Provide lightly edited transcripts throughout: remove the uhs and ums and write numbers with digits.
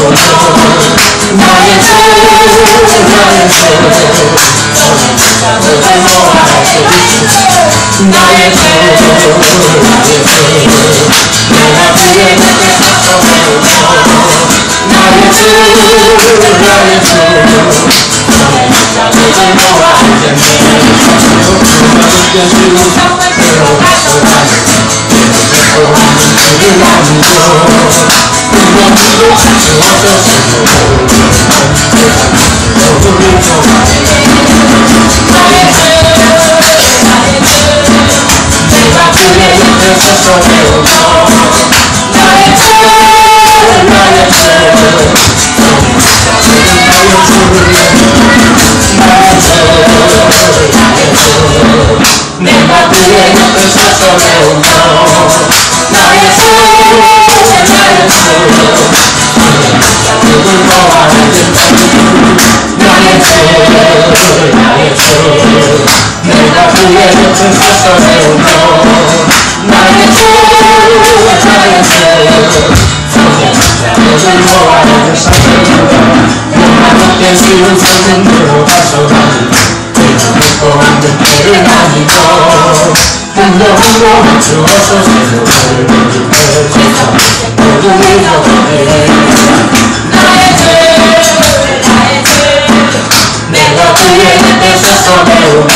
나의 주 나의 주 나의 주 내가 그의 곁에 서서 배우며 나의 주 나의 주 너의 십자가를 모아 알겠네 주가 느껴지고 들어가서 가는 그를 나누고 그녀들도 주어서 주고 너를 좋아해 나의 주 나의 주 내가 그의 옆에 서서 배우며 나의 주 나의 주 너의 십자가를 보여주네 나의 주 나의 주 내가 그의 옆에 서서 배우며 나의 주 나의 주 누굴 모아야 된다니 나의 주 나의 주 내가 그의 옆에 서서 배우며 나의 주 나의 주 누굴 모아야 된다니 영화롭게 쉬운 손으로 가져가니 내가 묻고 없는 배를 나뉘고 흘러 주어서 새로운 배를 세상 모두 잃어버려 나의 주 나의 주 내가 그의 곁에 서서 배우며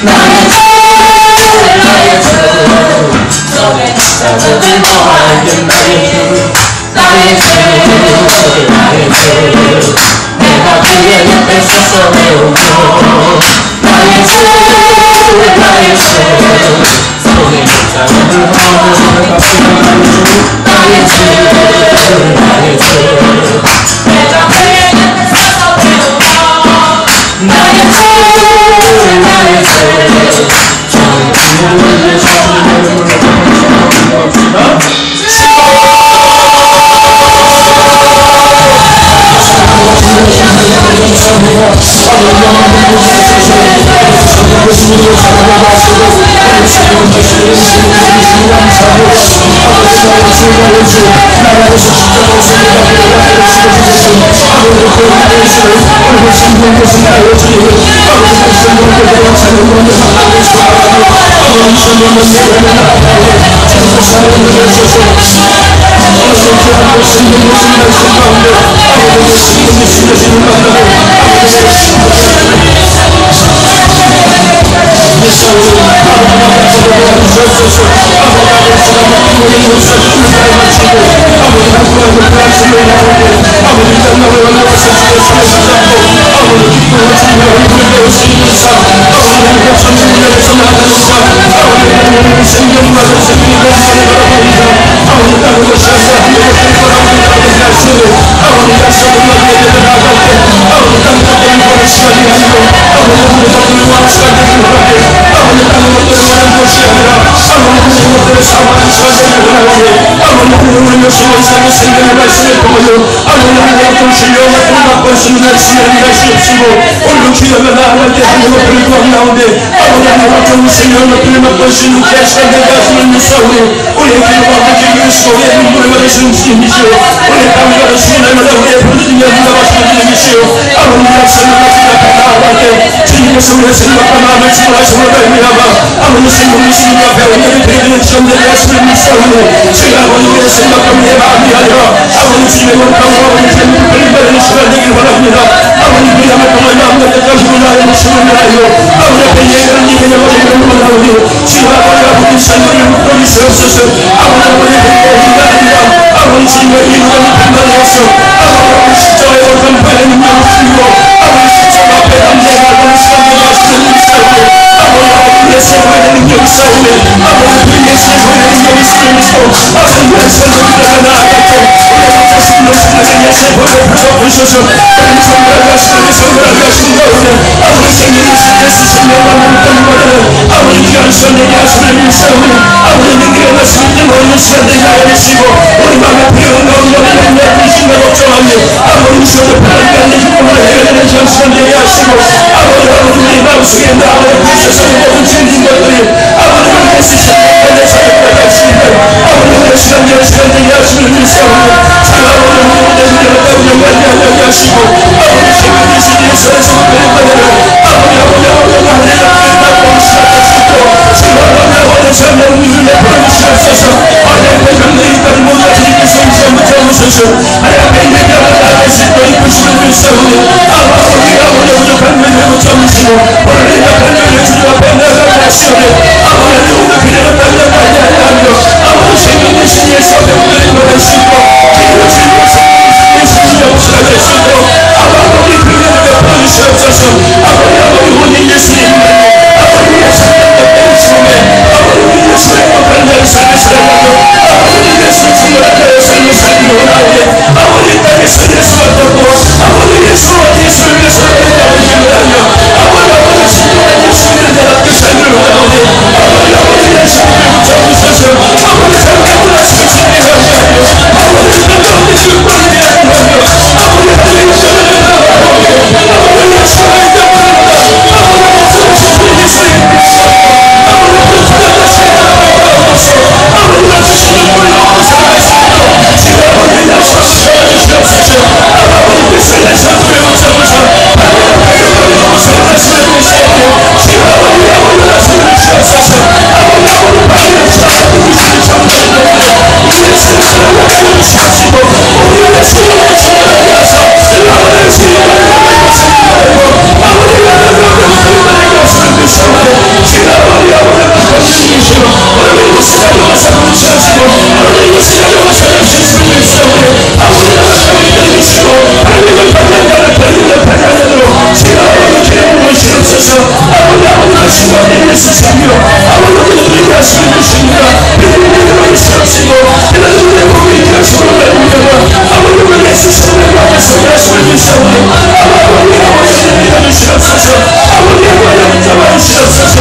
나의 주 나의 주 너의 십자가를 모아야겠네 나의 주 나의 주 내가 그의 옆에 서서 배우며 나의 주 나의 주 손에 십자가를 모아 나의 주 나의 주 내가 그의 옆에 서서 배우며 나의 주 나의 주 저의 주를 Amen. 가게 하시고 아버지 생명의 신 예수에서 그리스도를 아버지 하나님 시작하시고 주여 삶의 우리를 내버려주시옵소서. 하나님의 강력이 있다는 모든 주님께서 인생을 잡으소서. 하나님의 내가 나갈 수 있도록 이끄시는 일사오니 아버지가 우리의 부족한 면을 잡으시고 오늘 이 약한 주님 앞에 나가게 하시오니 아버지 오늘 그녀가 땅에 가지 아니하며 아버지 생명의 신 예수 앞에 우리를 보내시고 기도 주님의 예수님이 없어가게 하시고 아버지 우리 그녀를 내버려주시옵소서. 아버지 오늘 예수님 아버지 예수님 아버지 예수의 행복한 나의 삶을 살아가고 아버지 예수의 충만한 나의 삶을 살기 원하오니 아버지 땅에서 예수가 떴고 아버지 예수와 예수를 위해서 나를 기도하며 아버지 신령한 예수를 내 앞에 삶을 원하오니 아버지 예수님을 붙잡으셔서 아버지 삶을 하시기 하며 아버지 땅가운데 죽음을 대하며 아버지 하나님의 전을 나가고 아버지 예수의 영광을 아버지 예수의 아버지가 주시는 물로 살아있습니다. 지금 아버지 약속하시옵소서. 아버지께서 내 삶을 붙잡으셔 아버지 살아가시는 것이고 지금 아버지 말씀을 주옵소서. 아버지 바로 잡아주시는 정신인데 우리의 스스로가 주시고 우리의 스스로가 주시는 야사 아버지 스스로가 아버지가 나를 것을 주시고 지금 아버지가 주시고 오늘 시간과 삶을 주시고 오늘 시간과 삶을 주시고 아버지가 삶을 주시고 하나님을 받는 자를 받으로 제가 기름을 주옵소서. 아버지가 시간에 예수시며 아버지가 우리에게 하시는 것입니다. 우리에게 주옵시고 우리의 몸이 하시고 아버지가 예수시는 마음에서 하시는 주시고 아버지가 주시옵소서. 아버지가 잡아주시옵소서.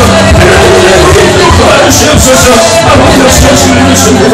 주옵소서. 아버지가 주시는 것입니다.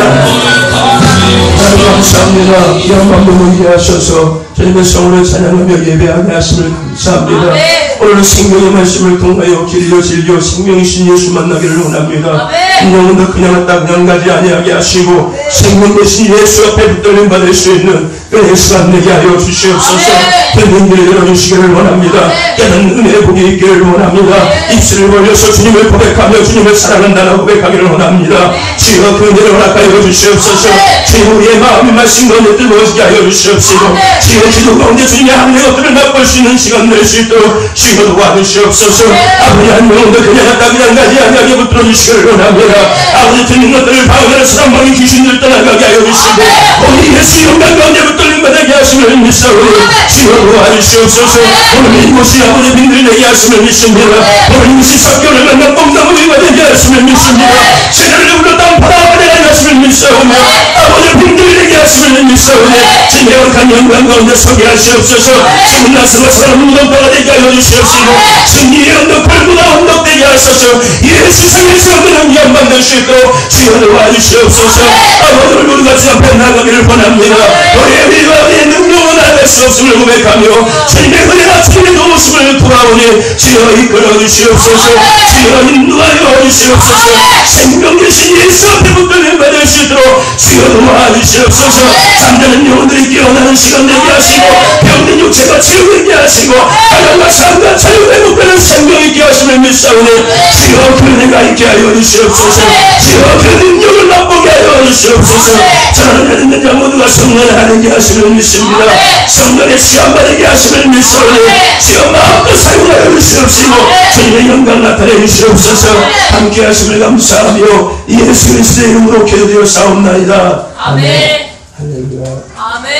하나님 감사합니다. 영광 보이게 하셔서 주님의 성을 찬양하며 예배하게 하심을 감사합니다. 오늘 생명의 말씀을 통하여 길려 진료 생명이신 예수 만나기를 원합니다. 그냥 더 그냥 딱 그냥 가지 아니하게 하시고 생명 대신 예수 앞에 붙들림 받을 수 있는 은혜 시간 내게 하여 주시옵소서. 듣는 길을 열어주시기를 원합니다. 깨닫는 은혜 복이 있기를 원합니다. 입술을 벌려서 주님을 고백하며 주님을 사랑한다는 고백하기를 원합니다. 주여 그 은혜를 허락하여 주시옵소서. 주여 우리의 마음이 말씀 가운데 뜨거워지게 하여 주시옵시고 주여 기도 가운데 주님의 하늘의 것들을 맛볼 수 있는 시간 낼 수 있도록 주여 도와주시옵소서. 아버지 한 명도 그냥 그냥 가지 아니하게 붙들어 주시기를 원합니다. 아버지 듣는 것들을 방어하는 사람만이 귀신들 떠나가게 하여 주시고 우리 예수 영광 가운데 붙들림 받게 하시면 믿사오니 주여 도와주시옵소서. 오늘 이곳이 아버지 빈들 내게 하시면 믿습니다. 오늘 이곳이 사교를 만난 뽕나무 위가 되게 하시면 믿습니다. 세례를 우러 땅 바다가 되게 하시면 믿사오며 아버지 빈들 내게 하시면 믿사오니 진정한 영광 가운데 서게 하시옵소서. 숨은 나스와 사람 무덤가가 되게 하여 주시옵시고 승리의 언덕 불구나 언덕 되게 하소서. 예수 성에서 그는 영광될 수 있도록 주여 도와주시옵소서. 아버지 우리 같이 앞에 나가기를 원합니다. 우리의 위로의 능력은 알 수 없음을 고백하며 주님의 은혜가 주님의 도우심을 구하오니 주여 이끌어 주시옵소서. 주여 인도하여 주시옵소서. 생명 되신 예수 앞에 붙들림 받을 수 있도록 주여 도와주시옵소서. 잠자는 영혼들이 깨어나는 시간 되게 하시고 병든 육체가 치유되게 하시고 하나님과 삶과 자유 회복되는 생명 있게 하시면 믿사오니 주여 그 은혜가 있게 하여 주시옵소서. 주여 그 능력을 맛보게 하여 주시옵소서. 저는 있는 자 모두가 성령을 하게 하시면 믿습니다. 성령의 시간 받게 하시면 믿사오니 주여 마음껏 사용하여 주시옵시고 주님의 영광 나타내 주시옵소서. 함께 하심을 감사하며 예수 그리스도의 이름으로 기도드려 사옵나이다. 아멘. 할렐루야. 아멘.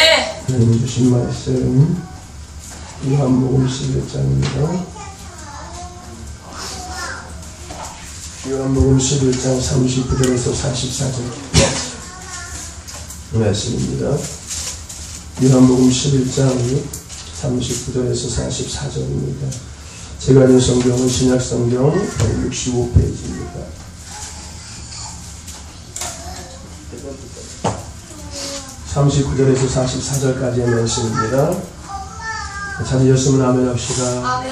하나님 주신 말씀 요한복음 11장입니다. 요한복음 11장 39절에서 44절 말씀입니다. 요한복음 11장 39절에서 44절입니다. 제가 읽은 성경은 신약성경 165페이지입니다. (39절에서 44절까지의 말씀입니다. 찾으셨으면 아멘 합시다. 아멘.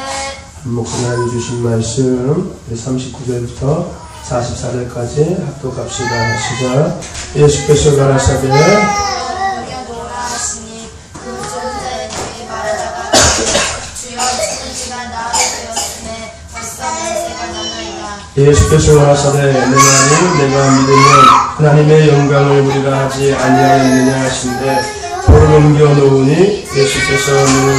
한 목소리 하나님 주신 말씀 39절부터 44절까지 합독합시다. 시작. 예수께서 가라사대 예수께서 가라사대 내가 믿으면 하나님의 영광을 우리가 하지 아니하였느냐 하신데 돌을 옮겨 놓으니 예수께서 눈을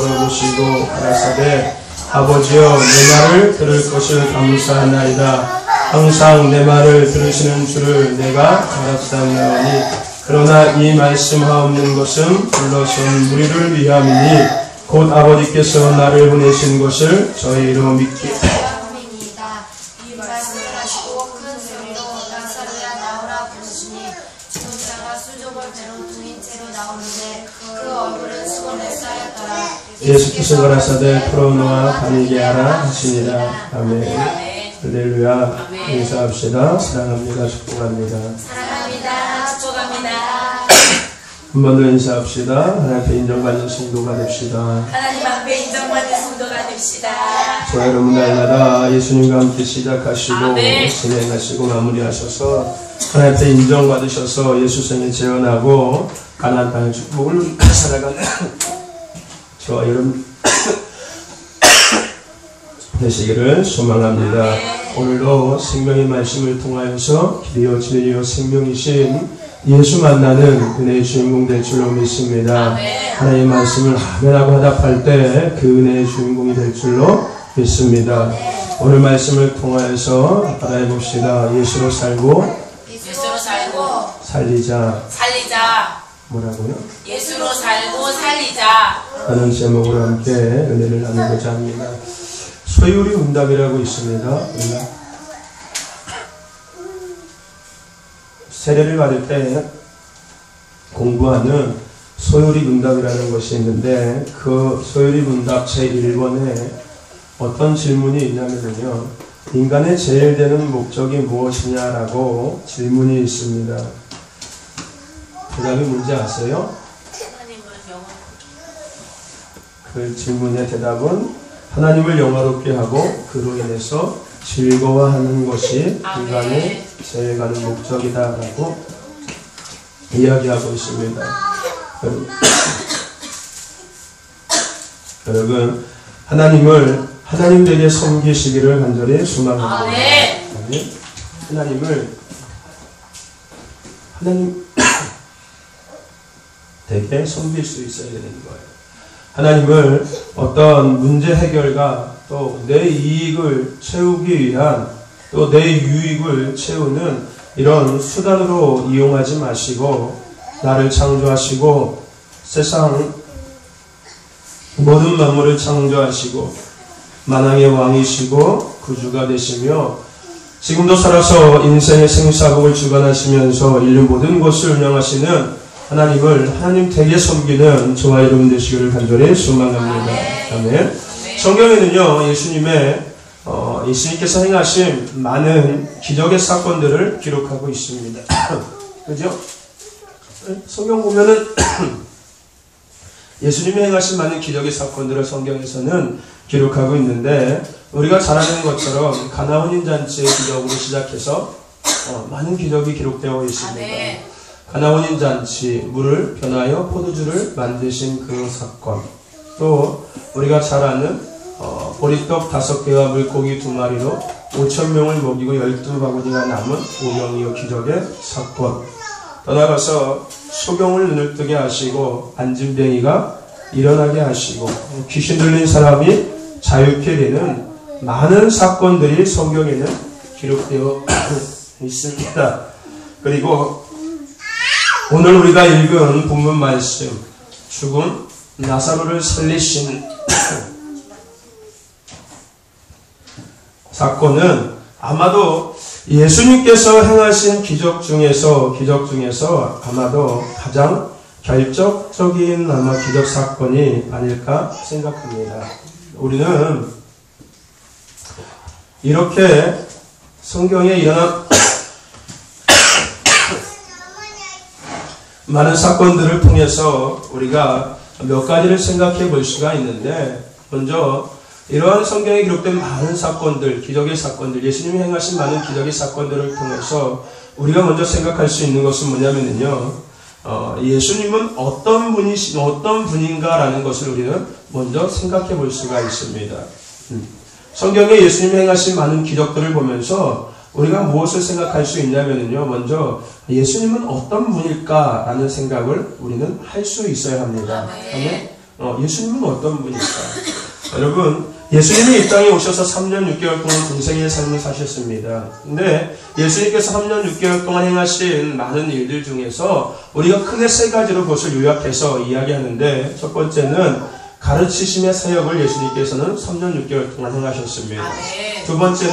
들어보시고 가라사대 아버지여 내 말을 들을 것을 감사하나이다. 항상 내 말을 들으시는 줄을 내가 알았사오니 그러나 이 말씀하옵는 것은 불러선 무리를 위함이니 곧 아버지께서 나를 보내신 것을 저희로 믿기 위함이니이다. 이 말씀을 하시고 큰 소리로 나사로야 나오라 부르시니 천사가 수족을 배로 둥인 채로 나오는데 그 얼굴은 수건에 쌓였더라. 예수께서 가라사대 풀어놓아 다니게 하라 하시니라. 아멘. 할렐루야. 인사합시다. 사랑합니다. 축복합니다. 사랑합니다. 축복합니다. 한 번 더 인사합시다. 하나님 앞에 인정받는 성도가 됩시다. 하나님 앞에 인정받는 성도가 됩시다. 저와 여러분 날마다 예수님과 함께 시작하시고 진행하시고 마무리하셔서 하나님 앞에 인정받으셔서 예수 생에 재현하고 가나안 땅의 축복을 살아가는 저와 여러분 되시기를 소망합니다. 오늘도 생명의 말씀을 통하여서 길이요 진리요 생명이신 예수 만나는 은혜의 주인공 될 줄로 믿습니다. 하나님의 말씀을 아멘하고 화답할 때 그 은혜의 주인공이 될 줄로 믿습니다. 오늘 말씀을 통하여서 따라해 봅시다. 예수로 살고 살리자. 뭐라고요? 예수로 살고 살리자 하는 제목으로 함께 은혜를 나누고자 합니다. 소유리 문답이라고 있습니다. 세례를 받을 때 공부하는 소유리 문답이라는 것이 있는데 그 소유리 문답 제1번에 어떤 질문이 있냐면요. 인간의 제일 되는 목적이 무엇이냐라고 질문이 있습니다. 대답이 뭔지 아세요? 그 질문의 대답은 하나님을 영화롭게 하고 그로 인해서 즐거워하는 것이 인간의 제일 가는 목적이다라고 이야기하고 있습니다. 여러분 하나님에게 섬기시기를 간절히 소망합니다. 하나님 되게 섬길 수 있어야 되는 거예요. 하나님을 어떤 문제 해결과 또 내 이익을 채우기 위한 또 내 유익을 채우는 이런 수단으로 이용하지 마시고 나를 창조하시고 세상 모든 만물을 창조하시고 만왕의 왕이시고 구주가 되시며 지금도 살아서 인생의 생사복을 주관하시면서 인류 모든 것을 운영하시는 하나님을 하나님 되게 섬기는 저와 여러분 되시기를 간절히 소망합니다. 아멘. 성경에는요 예수님께서 행하신 많은 기적의 사건들을 기록하고 있습니다. 그죠? 성경 보면은 예수님이 행하신 많은 기적의 사건들을 성경에서는 기록하고 있는데 우리가 잘 아는 것처럼 가나 혼인잔치의 기적으로 시작해서 많은 기적이 기록되어 있습니다. 가나 혼인잔치, 물을 변하여 포도주를 만드신 그 사건, 또 우리가 잘 아는 보리떡 5개와 물고기 2마리로 5,000명을 먹이고 12바구니가 남은 오병이어 기적의 사건, 더 나아가서 소경을 눈을 뜨게 하시고 안진뱅이가 일어나게 하시고 귀신 들린 사람이 자유케 되는 많은 사건들이 성경에는 기록되어 있습니다. 그리고 오늘 우리가 읽은 본문 말씀, 죽은 나사로를 살리신 사건은 아마도 예수님께서 행하신 기적 중에서 아마도 가장 결정적인 아마 기적 사건이 아닐까 생각합니다. 우리는 이렇게 성경에 일어난 많은 사건들을 통해서 우리가 몇 가지를 생각해 볼 수가 있는데, 먼저 이러한 성경에 기록된 많은 사건들, 기적의 사건들, 예수님이 행하신 많은 기적의 사건들을 통해서 우리가 먼저 생각할 수 있는 것은 뭐냐면요, 예수님은 어떤 분인가라는 것을 우리는 먼저 생각해 볼 수가 있습니다. 성경에 예수님이 행하신 많은 기적들을 보면서 우리가 무엇을 생각할 수 있냐면요. 먼저 예수님은 어떤 분일까라는 생각을 우리는 할 수 있어야 합니다. 아멘. 예수님은 어떤 분일까? 여러분, 예수님이 이 땅에 오셔서 3년 6개월 동안 공생의 삶을 사셨습니다. 근데 예수님께서 3년 6개월 동안 행하신 많은 일들 중에서 우리가 크게 세 가지로 그것을 요약해서 이야기하는데, 첫 번째는 가르치심의 사역을 예수님께서는 3년 6개월 동안 행하셨습니다. 두 번째는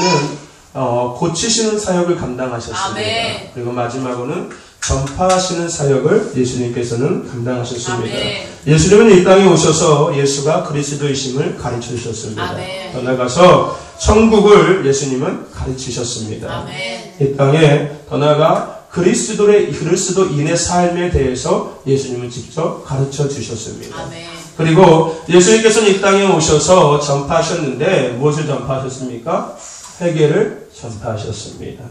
고치시는 사역을 감당하셨습니다. 아멘. 그리고 마지막으로는 전파하시는 사역을 예수님께서는 감당하셨습니다. 아멘. 예수님은 이 땅에 오셔서 예수가 그리스도이심을 가르쳐 주셨습니다. 아멘. 더 나아가서 천국을 예수님은 가르치셨습니다. 아멘. 이 땅에 더 나아가 그리스도인의 삶에 대해서 예수님은 직접 가르쳐 주셨습니다. 아멘. 그리고 예수님께서는 이 땅에 오셔서 전파하셨는데 무엇을 전파하셨습니까? 회개를 전파하셨습니다.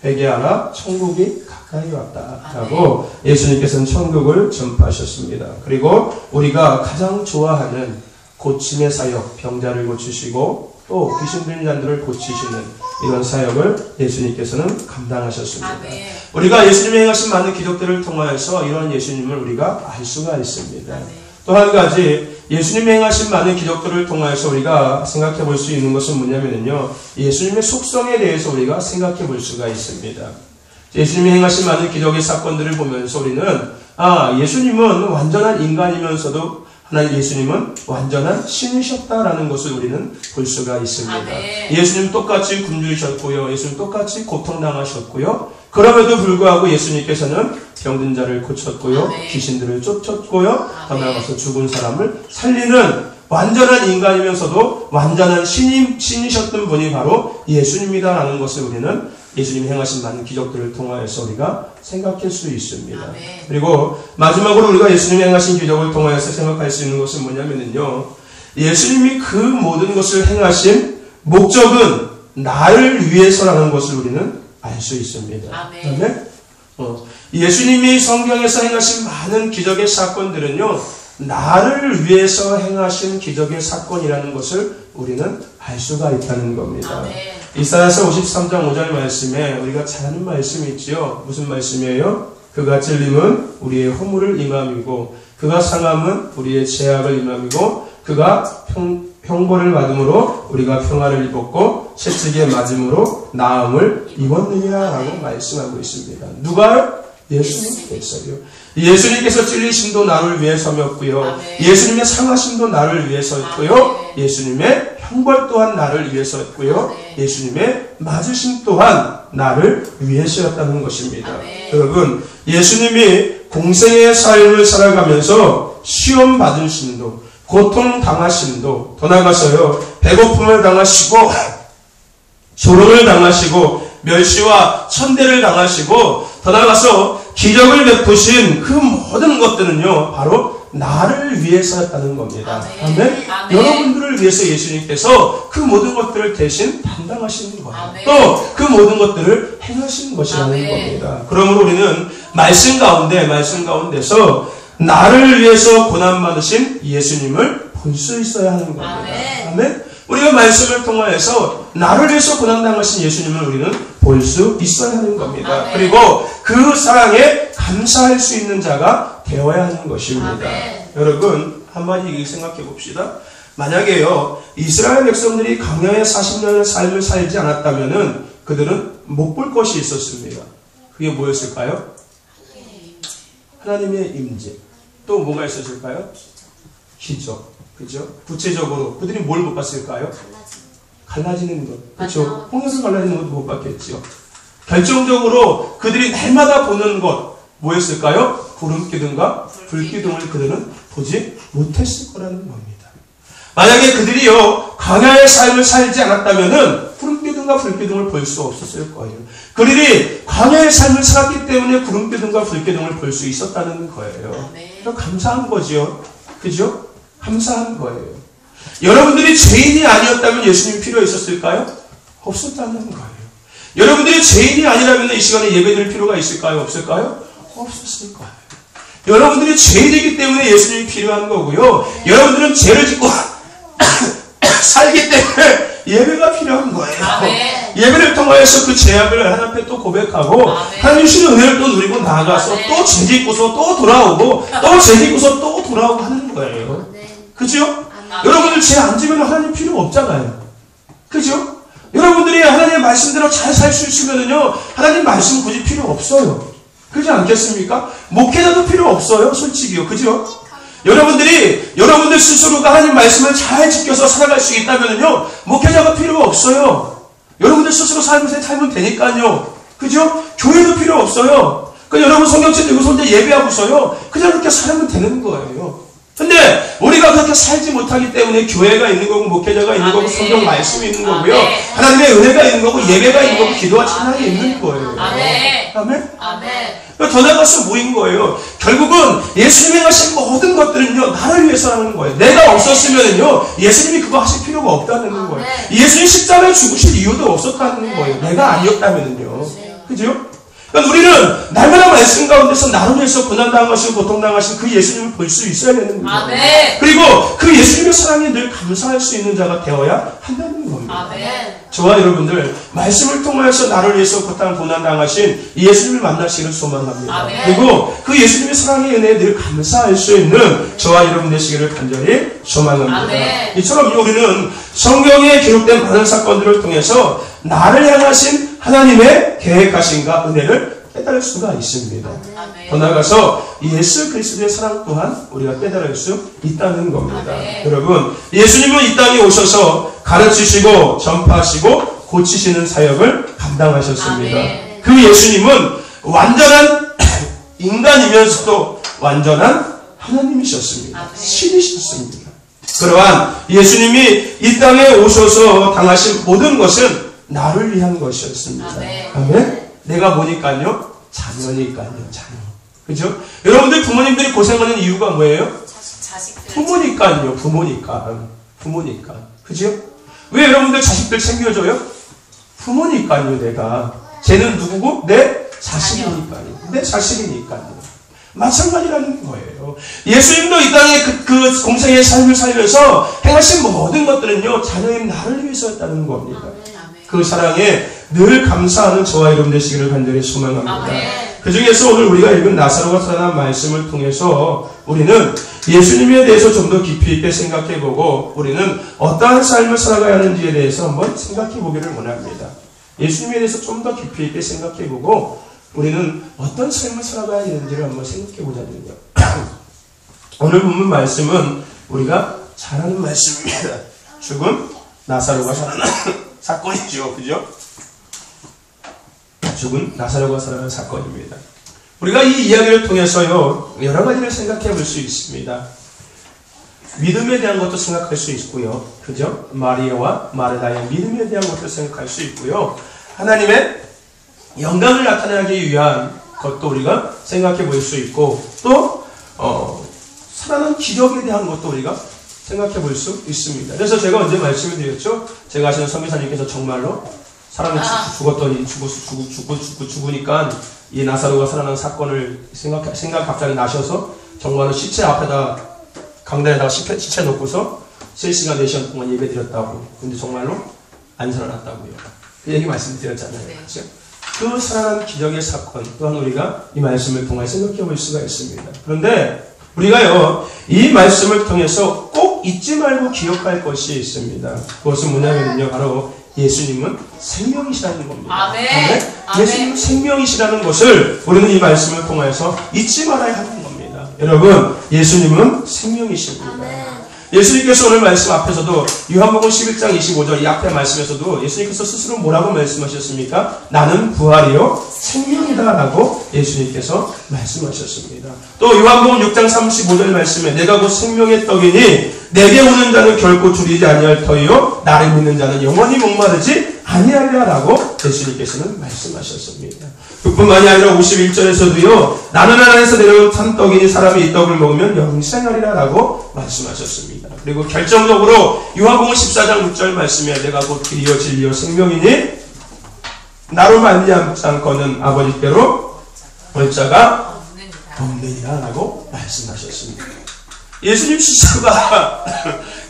회개하라, 천국이 가까이 왔다라고 예수님께서는 천국을 전파하셨습니다. 그리고 우리가 가장 좋아하는 고침의 사역, 병자를 고치시고 또 귀신 들린 자들을 고치시는 이런 사역을 예수님께서는 감당하셨습니다. 아멘. 우리가 예수님이 행하신 많은 기적들을 통하여서 이런 예수님을 우리가 알 수가 있습니다. 또 한 가지, 예수님이 행하신 많은 기적들을 통해서 우리가 생각해 볼 수 있는 것은 뭐냐면요, 예수님의 속성에 대해서 우리가 생각해 볼 수가 있습니다. 예수님이 행하신 많은 기적의 사건들을 보면서 우리는 예수님은 완전한 인간이면서도 예수님은 완전한 신이셨다라는 것을 우리는 볼 수가 있습니다. 아멘. 예수님 똑같이 굶주리셨고요, 예수님 똑같이 고통당하셨고요, 그럼에도 불구하고 예수님께서는 병든 자를 고쳤고요, 아멘. 귀신들을 쫓았고요, 더 나아가서 죽은 사람을 살리는 완전한 인간이면서도 완전한 신이셨던 분이 바로 예수님이다라는 것을 우리는 예수님이 행하신 많은 기적들을 통하여서 우리가 생각할 수 있습니다. 아멘. 그리고 마지막으로 우리가 예수님이 행하신 기적을 통하여서 생각할 수 있는 것은 뭐냐면요, 예수님이 그 모든 것을 행하신 목적은 나를 위해서라는 것을 우리는 알 수 있습니다. 아멘. 아멘? 예수님이 성경에서 행하신 많은 기적의 사건들은요, 나를 위해서 행하신 기적의 사건이라는 것을 우리는 알 수가 있다는 겁니다. 아멘. 이사야서 53장 5절 말씀에 우리가 잘 아는 말씀이 있지요. 무슨 말씀이에요? 그가 찔림은 우리의 허물을 임함이고 그가 상함은 우리의 죄악을 임함이고 그가 형벌을 받음으로 우리가 평화를 입었고 채찍에 맞음으로 나음을 입었느냐라고 말씀하고 있습니다. 누가요? 예수님께서요. 예수님께서 찔리심도 나를 위해서였고요. 아멘. 예수님의 상하심도 나를 위해서였고요. 아멘. 예수님의 형벌 또한 나를 위해서였고요. 아멘. 예수님의 맞으심 또한 나를 위해서였다는 것입니다. 아멘. 여러분, 예수님이 공생의 삶을 살아가면서 시험 받으심도 고통 당하심도 더 나아가서요, 배고픔을 당하시고 조롱을 당하시고 멸시와 천대를 당하시고 더 나아가서 기적을 베푸신 그 모든 것들은요, 바로 나를 위해서였다는 겁니다. 아멘. 아멘. 아멘. 여러분들을 위해서 예수님께서 그 모든 것들을 대신 담당하시는 거예요. 아멘. 또 그 모든 것들을 행하신 것이라는 아멘. 겁니다. 그러므로 우리는 말씀 가운데서 나를 위해서 고난받으신 예수님을 볼 수 있어야 하는 겁니다. 아멘. 아멘. 우리가 말씀을 통하여서 나를 위해서 고난당하신 예수님을 우리는 볼 수 있어야 하는 겁니다. 아멘. 그리고 그 사랑에 감사할 수 있는 자가 되어야 하는 것입니다. 아멘. 여러분, 한마디 생각해 봅시다. 만약에요, 이스라엘 백성들이 광야의 40년의 삶을 살지 않았다면은 그들은 못 볼 것이 있었습니다. 그게 뭐였을까요? 하나님의 임재. 또 뭐가 있었을까요? 기적. 그죠? 구체적으로 그들이 뭘 못 봤을까요? 갈라지는 것. 그렇죠? 홍해를 갈라지는 것도 못 봤겠죠. 결정적으로 그들이 날마다 보는 것 뭐였을까요? 구름기둥과 불기둥을 그들은 보지 못했을 거라는 겁니다. 만약에 그들이요, 광야의 삶을 살지 않았다면은 구름기둥과 불기둥을 볼 수 없었을 거예요. 그들이 광야의 삶을 살았기 때문에 구름기둥과 불기둥을 볼 수 있었다는 거예요. 감사한 거죠. 그죠? 감사한 거예요. 여러분들이 죄인이 아니었다면 예수님이 필요 있었을까요? 없었다는 거예요. 여러분들이 죄인이 아니라면 이 시간에 예배드릴 필요가 있을까요? 없을까요? 없었을 거예요. 여러분들이 죄인이기 때문에 예수님이 필요한 거고요. 여러분들은 죄를 짓고 살기 때문에 예배가 필요한 거예요. 아멘. 예배를 통하여서 그 죄악을 하나님 앞에 또 고백하고 하나님 주신 은혜를 또 누리고 나아가서 또 죄짓고서 또 돌아오고 또 죄짓고서 또 돌아오고 하는 거예요. 그죠? 여러분들 죄 안 지면 하나님 필요 없잖아요. 그죠? 여러분들이 하나님의 말씀대로 잘 살 수 있으면요 하나님 말씀 굳이 필요 없어요. 그렇지 않겠습니까? 목회자도 필요 없어요. 솔직히요. 그죠? 여러분들 스스로가 하나님 말씀을 잘 지켜서 살아갈 수 있다면요 목회자가 필요 없어요. 여러분들 스스로 살면 되니까요. 그죠? 교회도 필요 없어요. 여러분 성경책 들고서 혼자 예배하고서요 그냥 그렇게 살면 되는 거예요. 근데 우리가 그렇게 살지 못하기 때문에 교회가 있는 거고 목회자가 있는 거고 성경 말씀이 있는 거고요 하나님의 은혜가 있는 거고 예배가 있는 거고 기도와 찬양이 있는 거예요. 아멘. 아멘. 더 나가서 뭐인 거예요? 결국은 예수님이 하신 모든 것들은요 나를 위해서 하는 거예요. 내가 없었으면요 예수님이 그거 하실 필요가 없다는 거예요. 예수님 십자가에 죽으실 이유도 없었다는 거예요. 내가 아니었다면요. 그죠? 그러니까 우리는 날마다 말씀 가운데서 나를 위해서 고난당하시고 고통당하신 그 예수님을 볼 수 있어야 되는 거예요. 아멘. 그리고 그 예수님의 사랑에 늘 감사할 수 있는 자가 되어야 한다는 겁니다. 아멘. 저와 여러분들 말씀을 통하여서 나를 위해서 고난당하신 이 예수님을 만나시기를 소망합니다. 아멘. 그리고 그 예수님의 사랑의 은혜에 늘 감사할 수 있는 저와 여러분 되시기를 간절히 소망합니다. 아멘. 이처럼 우리는 성경에 기록된 많은 사건들을 통해서 나를 향하신 하나님의 계획하심과 은혜를 깨달을 수가 있습니다. 아멘. 더 나아가서 예수 그리스도의 사랑 또한 우리가 깨달을 수 있다는 겁니다. 아멘. 여러분 예수님은 이 땅에 오셔서 가르치시고 전파하시고 고치시는 사역을 감당하셨습니다. 아멘. 그 예수님은 완전한 인간이면서도 완전한 하나님이셨습니다. 아멘. 신이셨습니다. 그러한 예수님이 이 땅에 오셔서 당하신 모든 것은 나를 위한 것이었습니다. 아멘. 아멘. 내가 뭐니까요? 자녀니까요. 자녀. 그죠? 여러분들 부모님들이 고생하는 이유가 뭐예요? 자식들. 부모니까요. 부모니까. 그죠? 왜 여러분들 자식들 챙겨줘요? 부모니까요. 내가. 쟤는 누구고? 내 자식이니까요. 내 자식이니까요. 마찬가지라는 거예요. 예수님도 이 땅에 그 공생의 삶을 살면서 행하신 모든 것들은요 자녀인 나를 위해서였다는 겁니다. 그 사랑에 늘 감사하는 저와 여러분 되시기를 간절히 소망합니다. 그 중에서 오늘 우리가 읽은 나사로가 살아난 말씀을 통해서 우리는 예수님에 대해서 좀 더 깊이 있게 생각해보고 우리는 어떠한 삶을 살아가야 하는지에 대해서 한번 생각해보기를 원합니다. 예수님에 대해서 좀 더 깊이 있게 생각해보고 우리는 어떤 삶을 살아가야 되는지를 한번 생각해보자면요. 오늘 본문 말씀은 우리가 잘 아는 말씀입니다. 죽은 나사로가 살아난 사건이죠. 그죠? 죽은 나사로가 살아난 사건입니다. 우리가 이 이야기를 통해서요 여러 가지를 생각해 볼 수 있습니다. 믿음에 대한 것도 생각할 수 있고요. 그죠? 마리아와 마르다의 믿음에 대한 것도 생각할 수 있고요. 하나님의 영광을 나타내기 위한 것도 우리가 생각해 볼 수 있고 또 살아난 기적에 대한 것도 우리가 생각해 볼 수 있습니다. 그래서 제가 언제 말씀을 드렸죠? 제가 아시는 선교사님께서 정말로 사람이 죽었더니 죽으니까 이 나사로가 살아난 사건을 생각 갑자기 나셔서 정말로 시체 앞에다 강단에다가 시체 놓고서 3시간 4시간 동안 예배 드렸다고. 근데 정말로 안 살아났다고요. 그 얘기 말씀드렸잖아요. 그렇죠? 그 살아난 기적의 사건 또한 우리가 이 말씀을 통해 생각해 볼 수가 있습니다. 그런데 우리가요 이 말씀을 통해서 꼭 잊지 말고 기억할 것이 있습니다. 그것은 뭐냐면요 바로 예수님은 생명이시라는 겁니다. 아멘. 예수님은 생명이시라는 것을 우리는 이 말씀을 통해서 잊지 말아야 하는 겁니다. 여러분 예수님은 생명이십니다. 아멘. 예수님께서 오늘 말씀 앞에서도 요한복음 11장 25절 이 앞에 말씀에서도 예수님께서 스스로 뭐라고 말씀하셨습니까? 나는 부활이요 생명이다 라고 예수님께서 말씀하셨습니다. 또 요한복음 6장 35절 말씀에 내가 곧 생명의 떡이니 내게 오는 자는 결코 줄이지 아니할 터이요 나를 믿는 자는 영원히 목마르지 아니하리라 라고 예수님께서는 말씀하셨습니다. 그뿐만이 아니라 51절에서도요 나는 하나님에서 내려온 참 떡이니 사람이 이 떡을 먹으면 영생하리라 라고 말씀하셨습니다. 그리고 결정적으로 요한복음 14장 6절 말씀에 내가 곧 길이요 진리요 생명이니 나로 말미암지 않고는 아버지께로 올 자가 없느니라 라고 말씀하셨습니다. 예수님 스스로가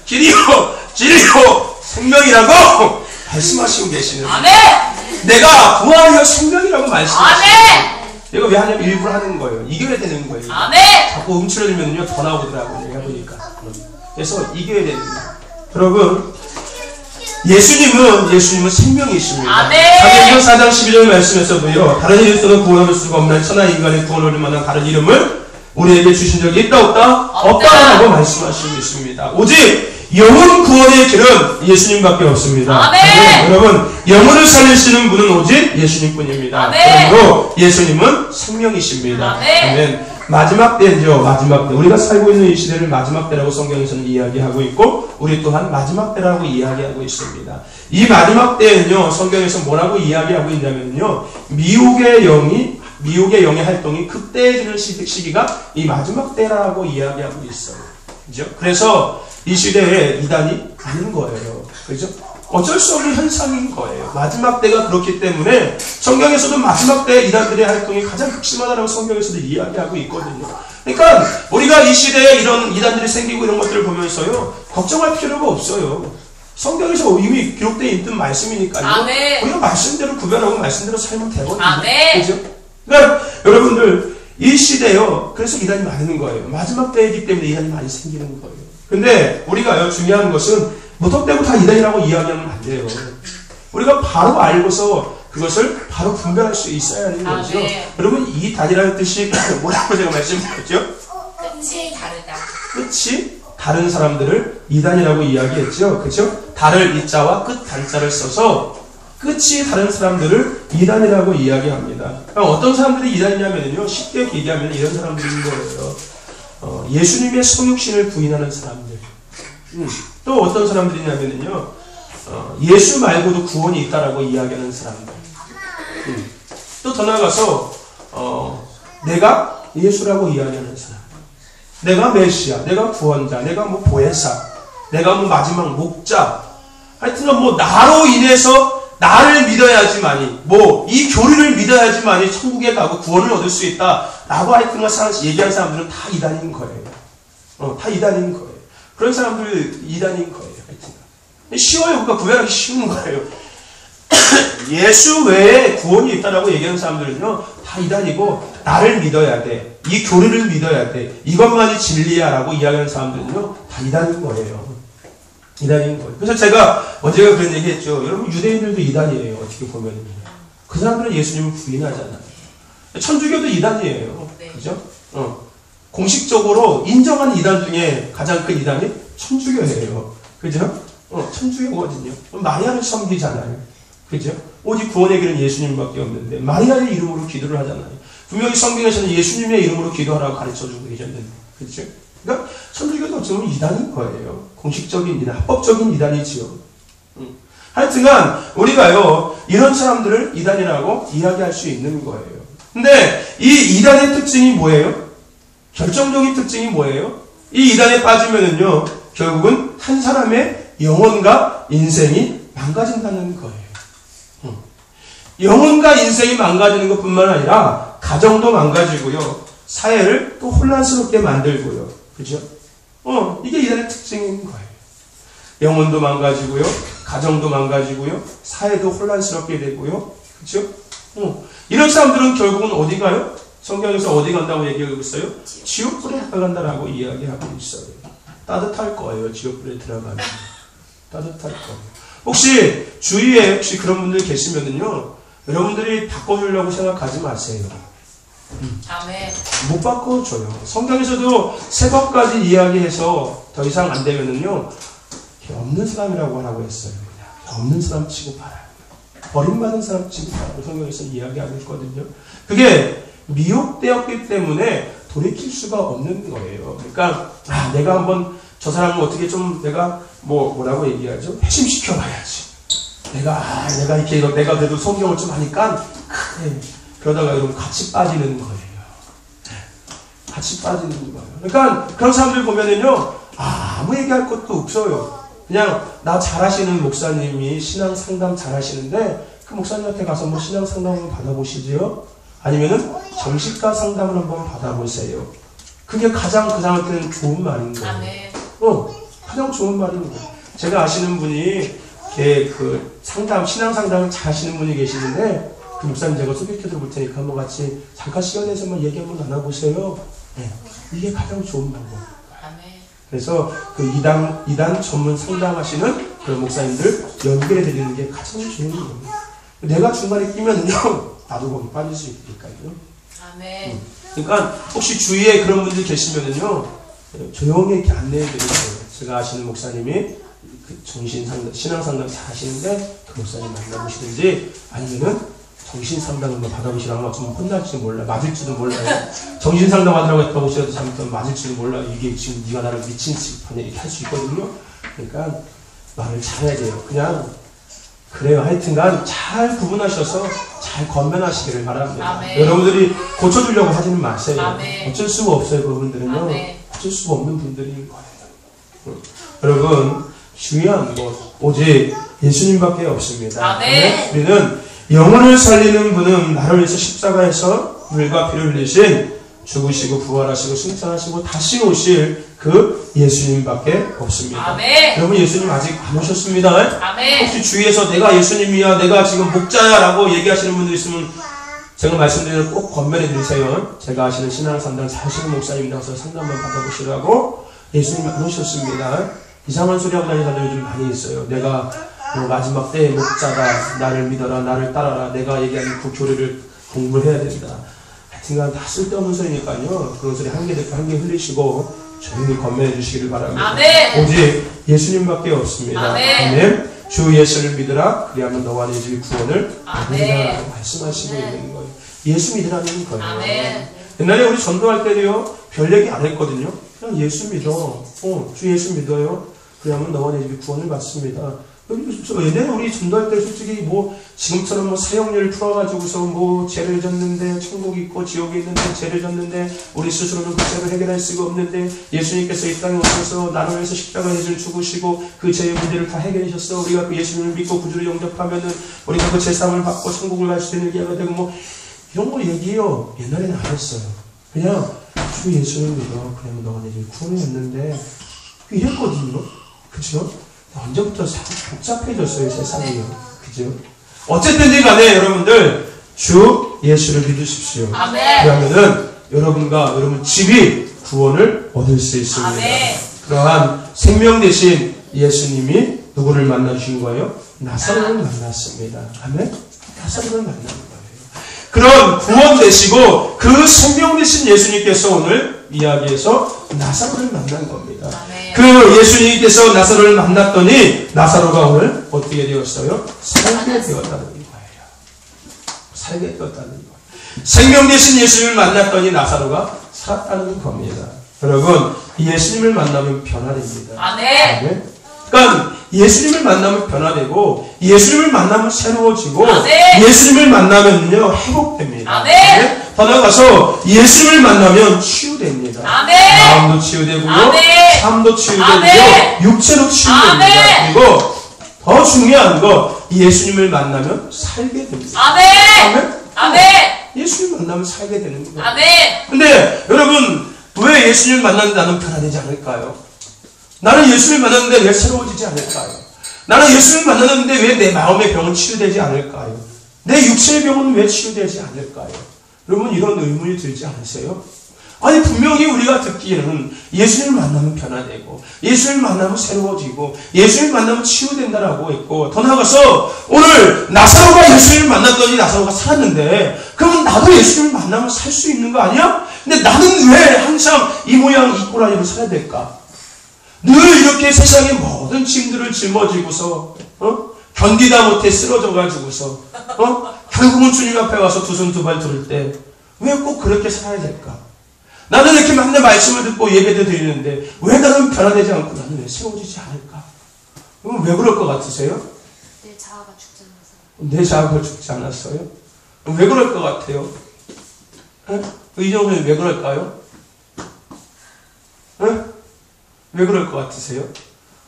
길이요 진리요 생명이라고 말씀하시고 계시는. 아멘. 내가 부활이요 생명이라고 말씀하시는. 아멘. 이거 왜 하냐면 일부러 하는 거예요. 이겨야 되는 거예요. 아멘. 자꾸 움츠러들면요 더 나오더라고요. 내가 보니까. 그래서 이겨야 됩니다. 여러분, 예수님은 생명이십니다. 아멘. 사도행전 4장 12절 말씀에서도요, 다른 이름으로는 구원할 수가 없는 천하 인간의 구원을 만한 다른 이름을 우리에게 주신 적이 있다 없다? 없다라고 말씀하시고 있습니다. 오직 영혼 구원의 길은 예수님밖에 없습니다. 아멘. 여러분, 영혼을 살리시는 분은 오직 예수님뿐입니다. 그러므로 예수님은 생명이십니다. 아멘. 아멘. 마지막 때죠. 마지막 때. 우리가 살고 있는 이 시대를 마지막 때라고 성경에서는 이야기하고 있고, 우리 또한 마지막 때라고 이야기하고 있습니다. 이 마지막 때는요, 성경에서 뭐라고 이야기하고 있냐면요, 미혹의 영의 활동이 극대해지는 시기가 이 마지막 때라고 이야기하고 있어요. 그죠? 그래서 이 시대에 이단이 많은 거예요. 그죠? 어쩔 수 없는 현상인 거예요. 마지막 때가 그렇기 때문에 성경에서도 마지막 때 이단들의 활동이 가장 극심하다고 성경에서도 이야기하고 있거든요. 그러니까 우리가 이 시대에 이런 이단들이 생기고 이런 것들을 보면서요, 걱정할 필요가 없어요. 성경에서 이미 기록되어 있는 말씀이니까요. 아멘. 우리가 말씀대로 구별하고 말씀대로 살면 되거든요. 아멘. 그죠? 그러니까 여러분들, 이 시대요, 그래서 이단이 많은 거예요. 마지막 때이기 때문에 이단이 많이 생기는 거예요. 근데 우리가요, 중요한 것은 무턱대고 다 이단이라고 이야기하면 안 돼요. 우리가 바로 알고서 그것을 바로 분별할 수 있어야 하는 거죠. 여러분, 이 단이라는 뜻이 뭐라고 제가 말씀드렸죠? 끝이 다르다. 끝이 다른 사람들을 이단이라고 이야기했죠. 그죠? 달을 이자와 끝 단자를 써서 끝이 다른 사람들을 이단이라고 이야기합니다. 그러니까 어떤 사람들이 이단이냐면요, 쉽게 얘기하면 이런 사람들인 거예요. 예수님의 성육신을 부인하는 사람들. 또 어떤 사람들이냐면요, 예수 말고도 구원이 있다라고 이야기하는 사람들. 또 더 나아가서 내가 예수라고 이야기하는 사람. 내가 메시아, 내가 구원자, 내가 뭐 보혜사, 내가 뭐 마지막 목자. 하여튼 뭐 나로 인해서 나를 믿어야지만이, 뭐 이 교리를 믿어야지만이 천국에 가고 구원을 얻을 수 있다라고 하여튼 얘기하는 사람들은 다 이단인 거예요. 다 이단인 거예요. 그런 사람들 이단인 거예요. 하여튼 쉬워요. 그러니까 구별하기 쉬운 거예요. 예수 외에 구원이 있다라고 얘기하는 사람들은요, 다 이단이고, 나를 믿어야 돼, 이 교리를 믿어야 돼, 이것만이 진리야라고 이야기하는 사람들은요, 다 이단인 거예요. 이단인 거예요. 그래서 제가 언제가 그런 얘기 했죠. 여러분, 유대인들도 이단이에요. 어떻게 보면. 그 사람들은 예수님을 부인하잖아요. 천주교도 이단이에요. 그죠? 공식적으로 인정한 이단 중에 가장 큰 이단이 천주교예요. 그죠? 천주교거든요. 마리아를 섬기잖아요. 그죠? 오직 구원의 길은 예수님밖에 없는데 마리아의 이름으로 기도를 하잖아요. 분명히 성경에서는 예수님의 이름으로 기도하라고 가르쳐주고 계셨는데, 그죠? 그러니까 천주교도 어쩌면 이단인 거예요. 공식적인 이단, 합법적인 이단이지요. 하여튼간 우리가요, 이런 사람들을 이단이라고 이야기할 수 있는 거예요. 근데 이 이단의 특징이 뭐예요? 결정적인 특징이 뭐예요? 이 이단에 빠지면은요, 결국은 한 사람의 영혼과 인생이 망가진다는 거예요. 영혼과 인생이 망가지는 것뿐만 아니라 가정도 망가지고요, 사회를 또 혼란스럽게 만들고요. 그죠? 이게 이단의 특징인 거예요. 영혼도 망가지고요, 가정도 망가지고요, 사회도 혼란스럽게 되고요. 그죠? 이런 사람들은 결국은 어디 가요? 성경에서 어디 간다고 얘기하고 있어요? 지옥불에 들어간다라고 이야기하고 있어요. 따뜻할 거예요. 지옥불에 들어가면. 따뜻할 거예요. 혹시 주위에 혹시 그런 분들 계시면은요, 여러분들이 바꿔주려고 생각하지 마세요. 아멘. 못 바꿔줘요. 성경에서도 세 번까지 이야기해서 더 이상 안 되면은요, 없는 사람이라고 하라고 했어요. 그냥 없는 사람 취급하라고. 버림받은 사람 취급하라고 성경에서 이야기하고 있거든요. 그게 미혹되었기 때문에 돌이킬 수가 없는 거예요. 그러니까 내가 한번 저 사람을 어떻게 좀 내가 뭐라고 얘기하죠? 회심시켜봐야지. 내가 이렇게 내가 그래도 성경을 좀 하니까 그래. 그러다가 여러분 같이 빠지는 거예요. 같이 빠지는 거예요. 그러니까 그런 사람들 보면은요, 아무 얘기할 것도 없어요. 그냥 나 잘하시는 목사님이 신앙 상담 잘하시는데 그 목사님한테 가서 뭐 신앙 상담을 받아보시죠. 아니면은 정신과 상담을 한번 받아보세요. 그게 가장 그 사람한테는 좋은 말인 거예요. 아멘. 가장 좋은 말인 거예요. 제가 아시는 분이 그 상담, 신앙 상담을 잘 하시는 분이 계시는데, 그 목사님 제가 소개해 드릴 테니까 한번 같이 잠깐 시간 내서만 얘기 한번 나눠보세요. 네. 이게 가장 좋은 방법입니다. 그래서 그 이단 전문 상담하시는 그런 목사님들 연결해 드리는 게 가장 좋은 겁니다. 내가 중간에 끼면요, 나도 거기 빠질 수 있으니까요. 아멘. 그러니까 혹시 주위에 그런 분들 계시면은요, 조용히 이렇게 안내해 드리세요. 제가 아시는 목사님이 그 정신상담, 신앙상담 잘 하시는데 그 목사님 만나보시든지, 아니면은 정신상담을 받아보시라고 좀 혼날지도 몰라, 맞을지도 몰라요. 정신상담 하더라고 했다고 혹시라도 잘못하면 맞을지도 몰라. 이게 지금 네가 나를 미친 척하냐 이렇게 할 수 있거든요. 그러니까 말을 잘해야 돼요. 그냥 그래요. 하여튼간 잘 구분하셔서 잘 건면하시기를 바랍니다. 아멘. 여러분들이 고쳐주려고 하지는 마세요. 아멘. 어쩔 수가 없어요. 그분들은요. 아멘. 어쩔 수가 없는 분들인 거예요. 여러분, 중요한 것 오직 예수님밖에 없습니다. 아멘. 우리는 영혼을 살리는 분은 나를 위해서 십자가에서 물과 피를 흘리신, 죽으시고 부활하시고 승천하시고 다시 오실 그 예수님밖에 없습니다. 아멘. 여러분, 예수님 아직 안 오셨습니다. 아멘. 혹시 주위에서 내가 예수님이야, 내가 지금 목자야 라고 얘기하시는 분들 있으면 제가 말씀드리는 꼭 건면해 드리세요. 제가 아시는 신앙상담 잘 하시는 목사님 나와서 상담만 받아보시라고. 예수님 안 오셨습니다. 이상한 소리 하고 다니는 사람들 요즘 많이 있어요. 내가 마지막 때의 목자다, 나를 믿어라, 나를 따라라, 내가 얘기하는 그 교리를 공부해야 된다. 하여튼간 다 쓸데없는 소리니까요. 그런 소리 한 개 듣고 한 개 흘리시고 조용히 건면해 주시기를 바랍니다. 아멘. 오직 예수님밖에 없습니다. 아멘. 아멘. 주 예수를 믿으라, 그리하면 너와 네 집이 구원을 아멘. 얻으리라고 말씀하시고 있는 거예요. 예수 믿으라는 거예요. 아멘. 옛날에 우리 전도할 때도요, 별 얘기 안 했거든요. 그냥 예수 믿어. 주 예수 믿어요. 그러면 너와 내 집이 구원을 받습니다. 옛날에 우리 전도할 때 솔직히 지금처럼 사형률 풀어가지고서 죄를 졌는데 천국이 있고 지옥이 있는데 죄를 졌는데 우리 스스로는 그 죄를 해결할 수가 없는데 예수님께서 이 땅에 오셔서 나를 위해서 십자가에 죽으시고 그 죄의 문제를 다 해결하셨어. 우리가 그 예수님을 믿고 구주를 영접하면은 우리가 그 죄사함을 받고 천국을 갈 수 있는 기회가 되고 이런 거 얘기해요. 옛날에는 안 했어요. 그냥 주 예수를 믿어. 그러면 너가 내 집에 구원을 했는데 이랬거든요. 그죠? 언제부터 복잡해졌어요, 세상이요. 그죠? 어쨌든지 간에 여러분들, 주 예수를 믿으십시오. 아멘. 그러면은 여러분과 여러분 집이 구원을 얻을 수 있습니다. 아멘. 그러한 생명 대신 예수님이 누구를 만나주신 거예요? 나사로를 만났습니다. 아멘? 나사로를 만난 거예요. 그런 구원 되시고 그 생명 되신 예수님께서 오늘 이야기에서 나사로를 만난 겁니다. 아멘. 그 예수님께서 나사로를 만났더니 나사로가 오늘 어떻게 되었어요? 살게 되었다는 거예요. 살게 되었다는 거예요. 생명 되신 예수님을 만났더니 나사로가 살았다는 겁니다. 여러분, 예수님을 만나면 변화됩니다. 아멘. 그러니까 예수님을 만나면 변화되고 예수님을 만나면 새로워지고 아멘. 예수님을 만나면요 회복됩니다. 아멘. 더 나아가서 예수님을 만나면 치유됩니다. 아멘. 마음도 치유되고요, 아멘. 삶도 치유되고요, 아멘. 육체도 치유됩니다. 아멘. 그리고 더 중요한 거, 예수님을 만나면 살게 됩니다. 아멘. 아멘. 아멘. 예수님을 만나면 살게 되는 거예요. 아멘. 근데 여러분, 왜 예수님을 만났는데 나는 변화되지 않을까요? 나는 예수님을 만났는데 왜 새로워지지 않을까요? 나는 예수님을 만났는데 왜 내 마음의 병은 치유되지 않을까요? 내 육체의 병은 왜 치유되지 않을까요? 여러분, 이런 의문이 들지 않으세요? 아니, 분명히 우리가 듣기에는 예수님을 만나면 변화되고 예수님을 만나면 새로워지고 예수님을 만나면 치유된다라고 했고, 더 나아가서 오늘 나사로가 예수님을 만났더니 나사로가 살았는데 그러면 나도 예수님을 만나면 살 수 있는 거 아니야? 근데 나는 왜 항상 이 모양 이 꼬라지로 살아야 될까? 늘 이렇게 세상의 모든 짐들을 짊어지고서 견디다 못해 쓰러져가지고서 결국은 주님 앞에 와서 두 손 두 발 들을 때 왜 꼭 그렇게 살아야 될까? 나는 이렇게 맨날 말씀을 듣고 예배도 드리는데 왜 나는 변화되지 않고 나는 왜 세워지지 않을까? 그럼 왜 그럴 것 같으세요? 내 자아가 죽지 않아서. 내 자아가 죽지 않았어요? 왜 그럴 것 같아요? 이정선이 왜 그럴까요? 왜 그럴 것 같으세요?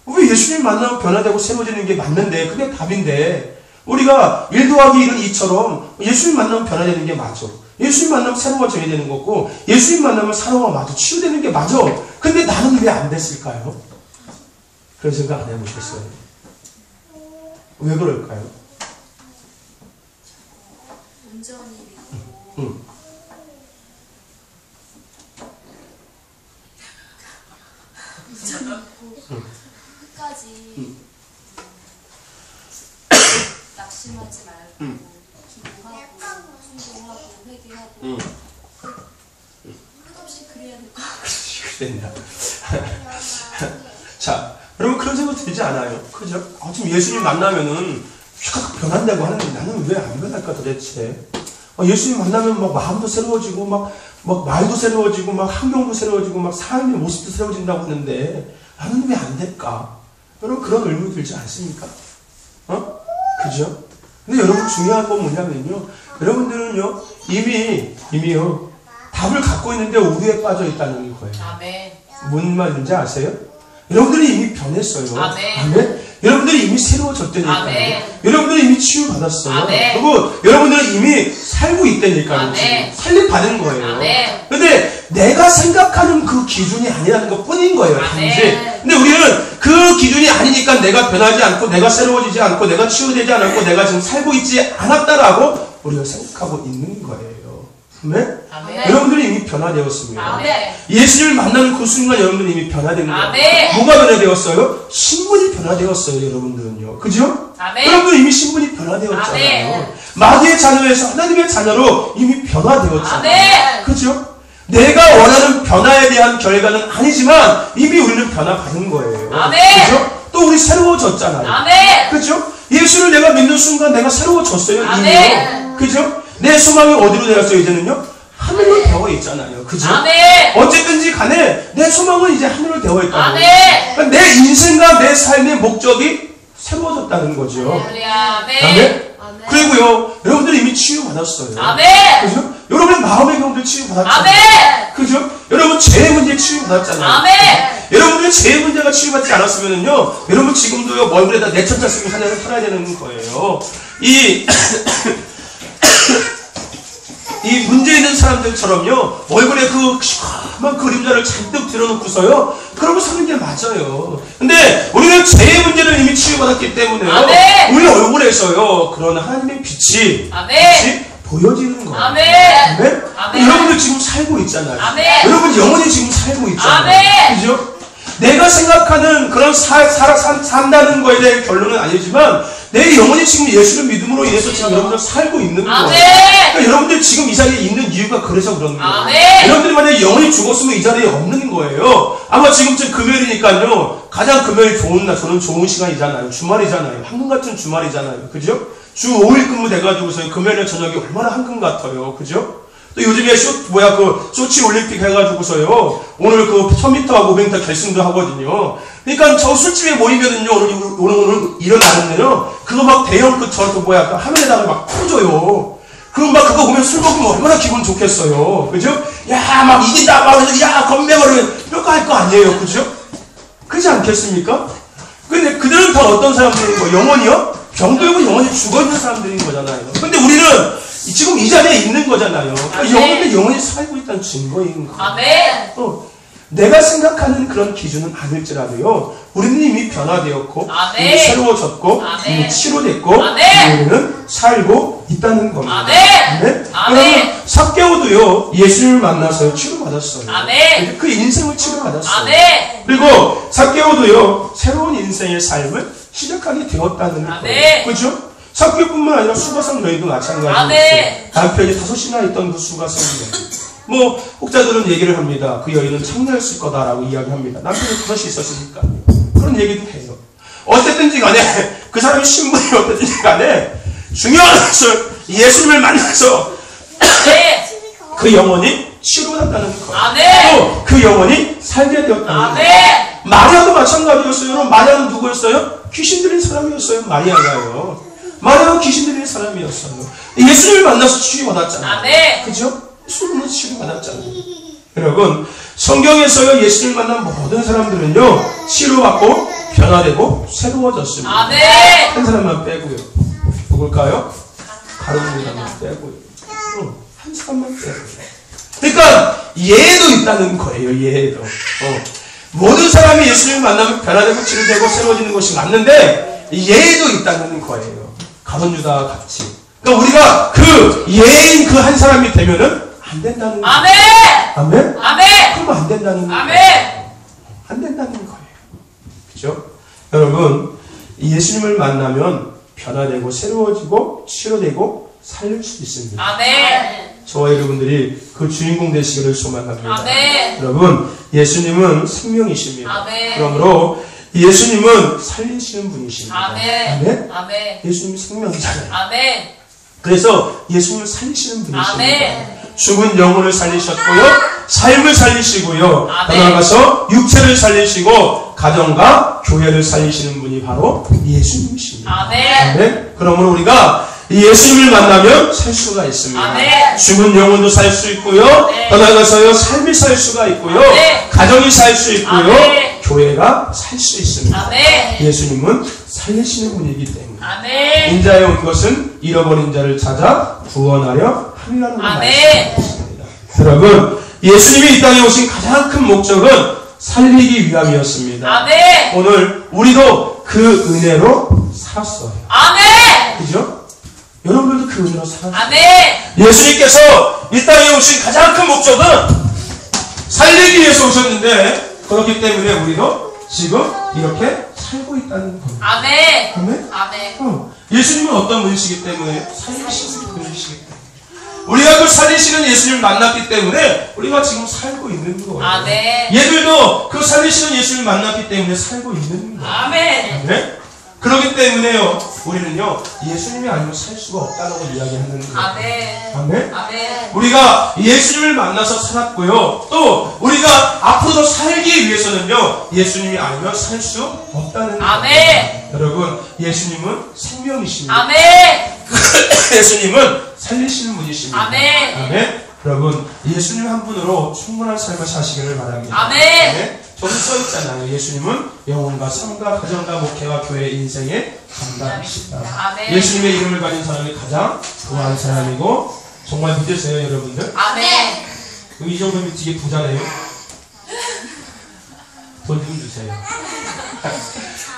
왜 예수님 만나면 변화되고 새로워지는 게 맞는데, 그게 답인데, 우리가 1 더하기 1은 2처럼 예수님 만나면 변화되는 게 맞아. 예수님 만나면 새로워져야 되는 거고, 예수님 만나면 사랑과 맞아. 치유되는 게 맞아. 근데 나는 왜 안 됐을까요? 그런 생각 안 해보셨어요? 왜 그럴까요? 온전히 응. 끝까지 낙심하지 말고 기도하고 순종하고 회개하고 끝없이 그래야 될 것 같아요. 된다. 자, 여러분 그런 생각 들지 않아요? 그죠? 지금 예수님 만나면은 확 변한다고 하는데 나는 왜 안 변할까 도대체? 예수님 만나면 막 마음도 새로워지고 막 말도 새로워지고 막 환경도 새로워지고 막 삶의 모습도 새로워진다고 하는데 나는 왜 안 될까? 여러분 그런 의문이 들지 않습니까? 그죠? 근데 여러분 중요한 건 뭐냐면요. 여러분들은요 이미요 답을 갖고 있는데 오류에 빠져 있다는 거예요. 아멘. 뭔 말인지 아세요? 여러분들이 이미 변했어요. 아멘. 아멘. 여러분들이 이미 새로워졌다니까요. 아멘. 여러분들이 이미 치유받았어요. 아멘. 그리고 여러분들은 이미 살고 있다니까요. 아멘. 살림받은 거예요. 아멘. 근데 내가 생각하는 그 기준이 아니라는 것 뿐인 거예요. 단지. 근데 우리는 그 기준이 아니니까 내가 변하지 않고 내가 새로워지지 않고 내가 치유되지 않았고 내가 지금 살고 있지 않았다라고 우리가 생각하고 있는 거예요. 아멘? 아멘. 여러분들이 이미 변화되었습니다. 아멘. 예수를 만나는 그 순간 여러분들이 이미 변화된 거예요. 아멘. 뭐가 변화되었어요? 신분이 변화되었어요, 여러분들은요. 그죠? 아멘. 여러분들 이미 신분이 변화되었잖아요. 아멘. 마귀의 자녀에서 하나님의 자녀로 이미 변화되었잖아요. 아멘. 그죠? 내가 원하는 변화에 대한 결과는 아니지만 이미 우리는 변화받은 거예요. 아멘. 그죠? 또 우리 새로워졌잖아요. 아멘. 그죠? 예수를 내가 믿는 순간 내가 새로워졌어요. 아멘. 이미요. 그죠? 내 소망이 어디로 되었어요, 이제는요? 하늘로 되어 있잖아요. 그죠? 아멘. 어쨌든지 간에 내 소망은 이제 하늘로 되어 있다는 거예요. 아멘. 그러니까 내 인생과 내 삶의 목적이 새로워졌다는 거죠. 아멘. 아멘. 그리고요, 여러분들 이미 치유받았어요. 아멘. 그죠? 여러분의 마음의 병들 치유받았잖아요. 아멘. 그죠? 여러분 죄의 문제 치유받았잖아요. 아멘. 여러분들의 죄의 문제가 치유받지 않았으면요, 여러분 지금도요, 얼굴에다 내천자 쓰고 하나를 살아야 되는 거예요. 이 문제 있는 사람들처럼요, 얼굴에 그 시커먼 그림자를 잔뜩 들어놓고서요, 그러고 사는 게 맞아요. 근데 우리는 죄의 문제를 이미 치유받았기 때문에요, 아멘. 우리 얼굴에서요, 그런 하나님의 빛이 보여지는 거예요. 아멘. 아멘? 아멘. 여러분들 지금 살고 있잖아요. 아멘. 여러분 영원히 지금 살고 있잖아요. 아멘. 그죠? 내가 생각하는 그런 산다는 거에 대한 결론은 아니지만 내 영혼이 지금 예수를 믿음으로 인해서 지금 여러분들 살고 있는 거예요. 그러니까 여러분들 지금 이 자리에 있는 이유가 그래서 그런 거예요. 아멘. 여러분들이 만약에 영혼이 죽었으면 이 자리에 없는 거예요. 아마 지금쯤 금요일이니까요. 가장 금요일 좋은 날, 저는 좋은 시간이잖아요. 주말이잖아요. 황금 같은 주말이잖아요. 그죠? 주 5일 근무 돼가지고서 금요일 저녁이 얼마나 황금 같아요. 그죠? 또 요즘에 소치 올림픽 해가지고서요, 오늘 그 1000m하고 500m 결승도 하거든요. 그러니까 저 술집에 모이면은요, 오늘 일어나는데요, 그거 막 대형 그 화면에다가 막 풀어줘요. 그럼 막 그거 보면 술 먹으면 얼마나 기분 좋겠어요. 그죠? 야, 막 이긴다, 막, 야, 건배거리면, 이렇게 할 거 아니에요. 그죠? 그렇지 않겠습니까? 근데 그들은 다 어떤 사람들인 거예요? 영혼이요? 병들고 영혼이 죽어있는 사람들인 거잖아요. 근데 우리는 지금 이 자리에 있는 거잖아요. 그러니까 영혼이 살고 있다는 증거인 거예요. 아멘. 내가 생각하는 그런 기준은 아닐지라도요, 우리는 이미 변화되었고, 아멘. 이미 새로워졌고, 아멘. 이미 치료됐고, 아멘. 우리는 살고 있다는 겁니다. 아멘. 아멘. 여러분, 삭개오도요, 예수를 만나서요, 치료받았어요. 아멘. 그 인생을 치료받았어요. 아멘. 그리고 삭개오도요, 새로운 인생의 삶을 시작하게 되었다는 아멘. 거예요. 그죠? 삭개오뿐만 아니라 수가성 여인도 마찬가지였어요. 아멘. 남편이 5이나 있던 그 수가성 여인. 혹자들은 얘기를 합니다. 그 여인은 창녀였을 거다라고 이야기합니다. 남편이 5이 있었으니까. 그런 얘기도 해요. 어쨌든지 간에, 그 사람의 신분이 어쨌든지 간에, 중요한 것은 예수님을 만나서, 그 영혼이 치료받았다는 거예요. 아멘. 또 그 영혼이 살게 되었다는 거예요. 아멘. 마리아도 마찬가지였어요. 여러분, 마리아는 누구였어요? 귀신 들린 사람이었어요. 마리아가요. 마리아는 귀신 들린 사람이었어요. 예수님을 만나서 치유받았잖아요. 아멘. 그죠? 예수님은 치료받았잖아요. 여러분, 성경에서요, 예수님을 만난 모든 사람들은요, 치료받고 변화되고 새로워졌습니다. 아멘. 한 사람만 빼고요. 누굴까요? 가룟유다만 빼고요. 한 사람만 빼고요. 그러니까 예도 있다는 거예요. 예도. 모든 사람이 예수님을 만나면 변화되고 치료되고 새로워지는 것이 맞는데, 예도 있다는 거예요. 가룟 유다와 같이. 그러니까 우리가 그 예인 그 한 사람이 되면은 안 된다는 거예요. 아멘. 아멘? 아멘. 그러면 안 된다는 거예요. 아멘. 안 된다는 거예요. 그죠? 여러분, 예수님을 만나면 변화되고 새로워지고 치료되고 살릴 수 있습니다. 아멘. 저와 여러분들이 그 주인공 되시기를 소망합니다. 아멘. 여러분, 예수님은 생명이십니다. 아멘. 그러므로 예수님은 살리시는 분이십니다. 아멘. 아멘? 아멘. 예수님이 생명이잖아요. 아멘. 그래서 예수님은 살리시는 분이십니다. 아멘. 죽은 영혼을 살리셨고요. 삶을 살리시고요. 더 아멘. 나아가서 육체를 살리시고 가정과 교회를 살리시는 분이 바로 예수님이십니다. 아멘. 아멘. 그러므로 우리가 예수님을 만나면 살 수가 있습니다. 아멘. 죽은 영혼도 살 수 있고요. 네. 더 나아가서요. 삶이 살 수가 있고요. 아멘. 가정이 살 수 있고요. 아멘. 교회가 살 수 있습니다. 아멘. 예수님은 살리시는 분이기 때문에 아멘. 인자에 온 것은 잃어버린 자를 찾아 구원하려 함이라는 아멘. 말씀입니다. 여러분, 예수님이 이 땅에 오신 가장 큰 목적은 살리기 위함이었습니다. 아멘. 오늘 우리도 그 은혜로 살았어요. 아멘. 그죠? 여러분들도 그 은혜로 살았어요. 아멘. 예수님께서 이 땅에 오신 가장 큰 목적은 살리기 위해서 오셨는데, 그렇기 때문에 우리도 지금 이렇게 살고 있다는 겁니다. 아멘. 아멘? 아멘. 예수님은 어떤 분이시기 때문에? 살리시는 분이시기 때문에. 우리가 그 살리시는 예수님을 만났기 때문에 우리가 지금 살고 있는 거예요. 아멘. 얘들도 그 살리시는 예수님을 만났기 때문에 살고 있는 거예요. 아멘. 아멘? 그렇기 때문에요, 우리는요, 예수님이 아니면 살 수가 없다고 이야기하는 거예요. 아멘. 아멘? 아멘. 우리가 예수님을 만나서 살았고요. 또 우리가 앞으로도 살기 위해서는요, 예수님이 아니면 살 수 없다는 거예요. 아멘. 여러분, 예수님은 생명이십니다. 아멘. 예수님은 살리시는 분이십니다. 아멘. 아멘. 여러분, 예수님 한 분으로 충분한 삶을 사시기를 바랍니다. 아멘. 저기 써 있잖아요. 예수님은 영혼과 삶과 가정과 목회와 교회 인생의 감당이시다. 아멘. 예수님의 이름을 가진 사람이 가장 부한 사람이고, 정말 믿으세요, 여러분들? 아멘. 이 정도면 되게 부자네요. 돈 좀 주세요.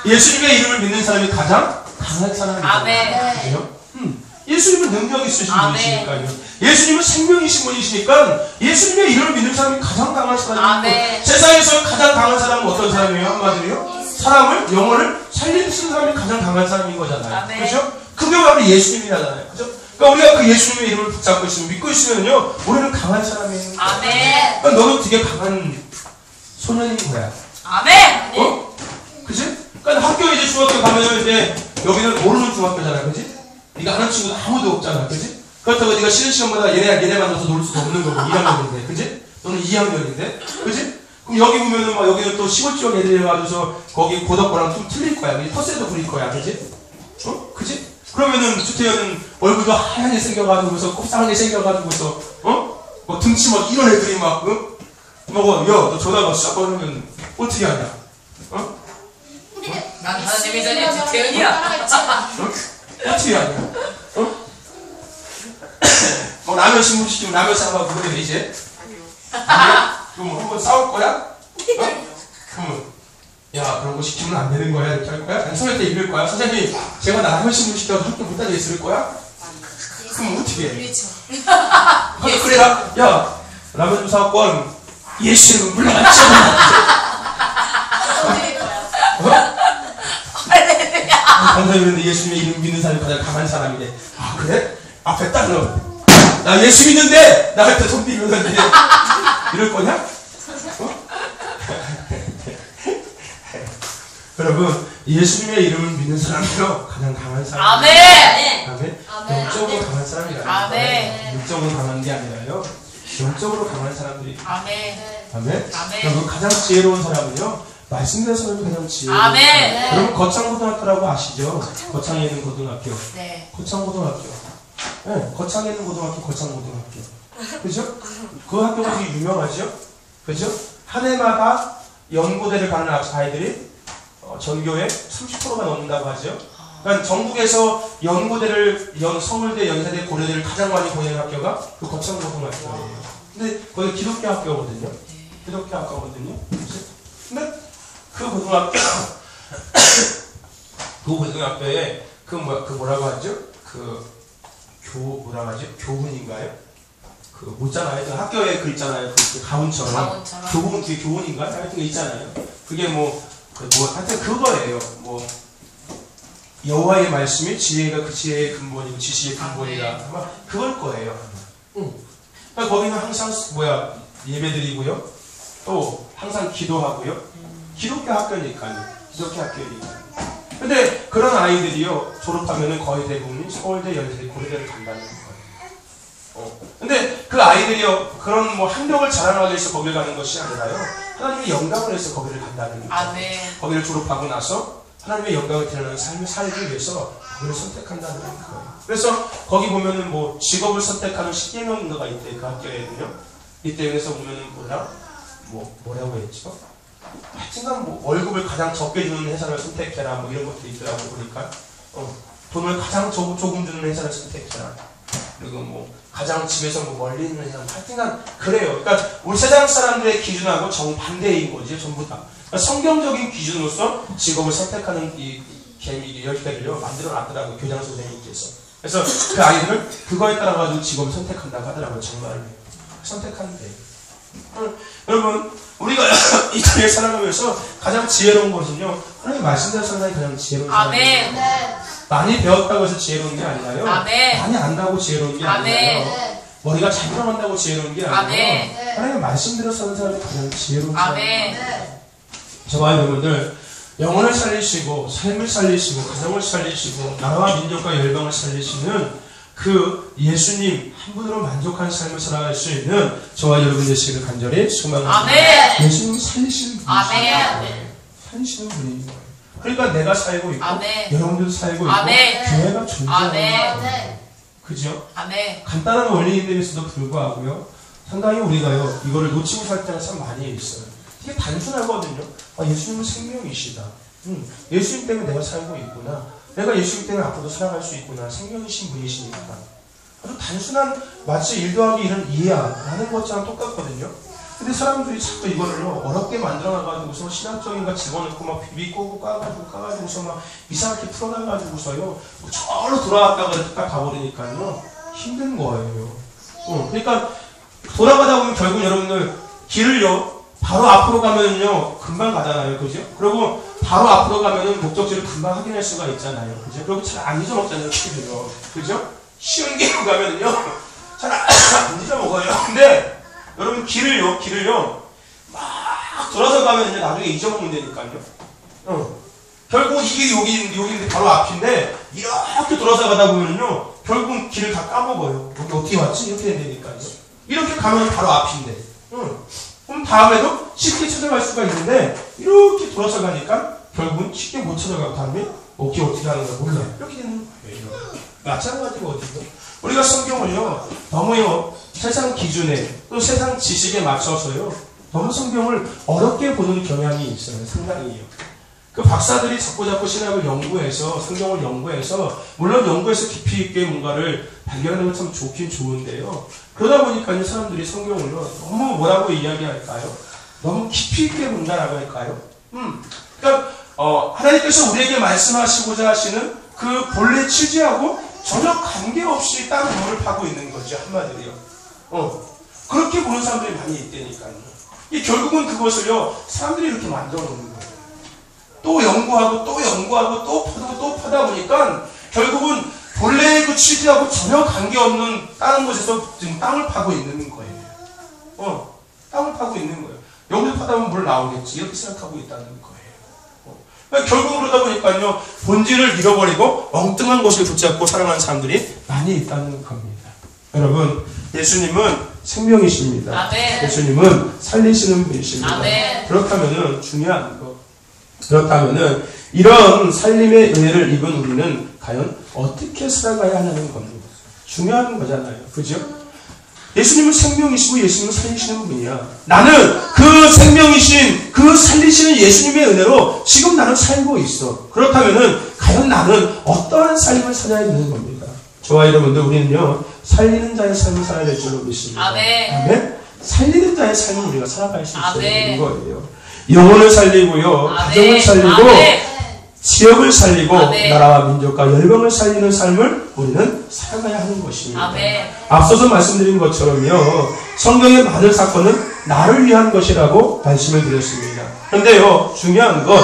예수님의 이름을 믿는 사람이 가장 강한 사람이다. 아멘. 그래요? 예수님은 능력 있으신 아멘. 분이시니까요. 예수님은 생명이신 분이시니까 예수님의 이름을 믿는 사람이 가장 강한 사람이고, 아멘. 세상에서 가장 강한 사람은 어떤 사람이에요? 한마디로요? 사람을, 영혼을 살리는 사람이 가장 강한 사람인 거잖아요. 아멘. 그죠? 그게 바로 예수님이잖아요. 그죠? 그러니까 우리가 그 예수님의 이름을 붙잡고 있으면, 믿고 있으면요, 우리는 강한 사람이에요. 아멘. 그러니까 너는 되게 강한 소년인 거야. 아멘. 어? 그지? 그러니까 학교 이제 중학교 가면은 이제 여기는 모르는 중학교잖아, 그지? 네가 아는 친구도 아무도 없잖아, 그지? 그렇다고 네가 쉬는 시간마다 얘네 만나서 놀 수도 없는 거고, 1학년인데, 그지? 너는 2학년인데, 그지? 그럼 여기 보면은 막 여기는 또 시골 지역 애들이 와줘서 거기 고덕고랑 좀 틀릴 거야, 그지? 텃세도 부릴 거야, 그지? 어? 그지? 그러면은 주태현은 얼굴도 하얗게 생겨가지고서 곱상하게 생겨가지고서 뭐 등치 막 이런 애들이 막 너 저다 봤어? 그러면 어떻게 하냐? 난 하나님이 전에 주태현이야. 어떻게 하냐? 뭐 라면 신문 시키면 라면 싸고 그래 이제? 그럼 뭐 한번 싸울 거야? 그러면 야 그런 거 시키면 안 되는 거야? 이렇게 할 거야? 아니 선생님한테 이럴 거야? 선생님 제가 나 라면 신문 시켜서 학교 못 다니게 있을 거야? 그럼 어떻게 해? 그래라 야 라면 좀 사갖고 예수님은 물러갔지. 강사님은 예수님의 이름 믿는 사람이 가장 강한 사람이래. 아 그래? 앞에 딱 넣어. 나 예수 믿는데 나한테 손 비면서 이럴 거냐? 여러분 예수님의 이름을 믿는 사람이요 가장 강한 사람. 아멘. 아멘. 영적으로 강한 사람이라요. 아멘. 육적으로 강한 게 아니라요. 영적으로 강한 사람들이. 아멘. 아멘. 아멘. 여러분 가장 지혜로운 사람은요. 말씀대로 사람이 가장 지혜로운. 아멘. 여러분 거창고등학교라고 아시죠? 거창에 있는 고등학교. 네. 거창고등학교. 네, 거창에 있는 고등학교, 거창고등학교. 그죠? 그 학교가 되게 유명하죠? 그죠? 한 해마다 연고대를 가는 아이들이 전교에 30%가 넘는다고 하죠? 그러니까 전국에서 연고대를, 서울대, 연세대, 고려대를 가장 많이 보내는 학교가 그 거창고등학교예요. 근데 거기 기독교 학교거든요? 기독교 학교거든요? 그죠? 근데 그 고등학교 그 고등학교에 그 뭐라고 하죠? 뭐라고 하죠? 교훈인가요? 뭐 있잖아요. 학교에 그 있잖아요. 그 가운처럼. 교훈, 그게 교훈인가요? 하여튼 게 있잖아요. 그게 하여튼 그거예요. 여호와의 말씀이 지혜가 그 지혜의 근본이고 지식의 근본이다. 아마 그걸 거예요. 그러니까 거기는 항상 예배드리고요. 또 항상 기도하고요. 기독교 학교니까요. 기독교 학교니까요. 근데 그런 아이들이요. 졸업하면은 거의 대부분이 서울대, 연세대, 고려대를 간다는 거예요. 근데 그 아이들이요. 그런 학력을 자랑하기 위해서 거기를 가는 것이 아니라요. 하나님의 영광을 위해서 거기를 간다는 거예요. 거기를 졸업하고 나서 하나님의 영광을 드러내는 삶을 살기 위해서 거기를 선택한다는 거예요. 그래서 거기 보면은 직업을 선택하는 십계명인가가 있대요. 그 학교에는요. 이때 그래서 보면은 뭐라고 했죠? 하여튼간 월급을 가장 적게 주는 회사를 선택해라 이런 것도 있더라고 보니까 돈을 가장 조금 주는 회사를 선택해라. 그리고 가장 집에서 멀리 있는 회사 하여튼간 그래요. 그러니까 우리 세상 사람들의 기준하고 정반대인 거지 전부 다. 그러니까 성경적인 기준으로서 직업을 선택하는 이 10개를요 만들어 놨더라고요. 교장 선생님께서. 그래서 그 아이들을 그거에 따라 가지고 직업을 선택한다고 하더라고요. 정말 선택한대. 여러분 우리가 이 땅에 살아가면서 가장 지혜로운 것은요 하나님 말씀대로 살아가는 가장 지혜로운 사람이에요. 많이 배웠다고 해서 지혜로운 게 아니라요. 많이 안다고 지혜로운 게 아니라요. 머리가 잘 돌아간다고 지혜로운 게 아니라요. 하나님 말씀대로 사는 사람이 가장 지혜로운 사람이에요. 저와 여러분들 영혼을 살리시고 삶을 살리시고 가정을 살리시고 나라와 민족과 열방을 살리시는 그 예수님 한 분으로 만족한 삶을 살아갈 수 있는 저와 여러분 되시기를 간절히 소망합니다. 예수님을 살리시는 분이시죠. 살리시는 분인 거예요. 그러니까 내가 살고 있고 여러분들도 살고 있고 교회가 존재하는 거예요. 그죠? 간단한 원리인데에서도 불구하고요. 상당히 우리가요 이거를 놓치고 살 때가 참 많이 있어요. 되게 단순하거든요. 예수님은 생명이시다. 예수님 때문에 내가 살고 있구나. 내가 예수님 때문에 앞으로도 살아갈 수 있구나. 생명이신 분이시니까. 아주 단순한 마치 1 더하기 1은 2야 라는 것처럼 똑같거든요. 근데 사람들이 자꾸 이거를요 어렵게 만들어놔가지고서 신학적인 거 집어넣고 막 비비꼬고 까가지고서 막 이상하게 풀어놔가지고서요 저로 돌아갔다가 딱 가버리니까요 힘든 거예요. 그러니까 돌아가다 보면 결국 여러분들 길을요 바로 앞으로 가면은요 금방 가잖아요. 그죠? 그리고 바로 앞으로 가면은 목적지를 금방 확인할 수가 있잖아요. 그죠? 그리고 잘 안 잊어먹잖아요. 길을요. 그죠? 쉬운 길로 가면은요 잘 안 잊어먹어요. 근데 여러분 길을요 막 돌아서 가면은요 나중에 잊어먹는다니까요. 결국 이 길이 여기인데 바로 앞인데 이렇게 돌아서 가다 보면은요 결국 길을 다 까먹어요. 여기 어떻게 왔지? 이렇게 된다니까요. 이렇게 가면 바로 앞인데 그럼 다음에도 쉽게 찾아갈 수가 있는데 이렇게 돌아서 가니까 결국은 쉽게 못 찾아가고 다음에 어떻게 하는 걸 몰라요. 이렇게 되는 거예요. 마찬가지거든요. 우리가 성경을요 너무요 세상 기준에 또 세상 지식에 맞춰서요 너무 성경을 어렵게 보는 경향이 있어요. 상당히요. 그 박사들이 자꾸 신학을 연구해서 성경을 연구해서 물론 연구해서 깊이 있게 뭔가를 발견하는 건 참 좋긴 좋은데요. 그러다 보니까 사람들이 성경을요 너무 뭐라고 이야기할까요? 너무 깊이 있게 본다라고 할까요? 그러니까 하나님께서 우리에게 말씀하시고자 하시는 그 본래 취지하고 전혀 관계없이 다른 뭐를 파고 있는 거죠. 한마디로요. 그렇게 보는 사람들이 많이 있다니까요. 결국은 그것을요 사람들이 이렇게 만들어 놓는 거예요. 또 연구하고 또 파다 보니까 결국은 본래의 그 취지하고 전혀 관계없는 다른 곳에서 지금 땅을 파고 있는 거예요. 땅을 파고 있는 거예요. 여기서 파다 보면 뭘 나오겠지 이렇게 생각하고 있다는 거예요. 그러니까 결국 그러다 보니까요 본질을 잃어버리고 엉뚱한 것을 붙잡고 살아가는 사람들이 많이 있다는 겁니다. 여러분 예수님은 생명이십니다. 예수님은 살리시는 분이십니다. 그렇다면은 중요한 거 그렇다면은 이런 살림의 은혜를 입은 우리는 과연 어떻게 살아가야 하는 겁니다. 중요한 거잖아요. 그죠? 예수님은 생명이시고 예수님은 살리시는 분이야. 나는 그 생명이신 그 살리시는 예수님의 은혜로 지금 나는 살고 있어. 그렇다면은 과연 나는 어떠한 삶을 살아야 되는 겁니다. 저와 여러분들 우리는요 살리는 자의 삶을 살아야 될 줄로 믿습니다. 아멘. 살리는 자의 삶을 우리가 살아갈 수 있어야 되는 거예요. 영혼을 살리고요 가정을 살리고 지역을 살리고 아멘. 나라와 민족과 열방을 살리는 삶을 우리는 살아가야 하는 것입니다. 아멘. 앞서서 말씀드린 것처럼요, 성경의 많은 사건은 나를 위한 것이라고 말씀을 드렸습니다. 그런데요, 중요한 것,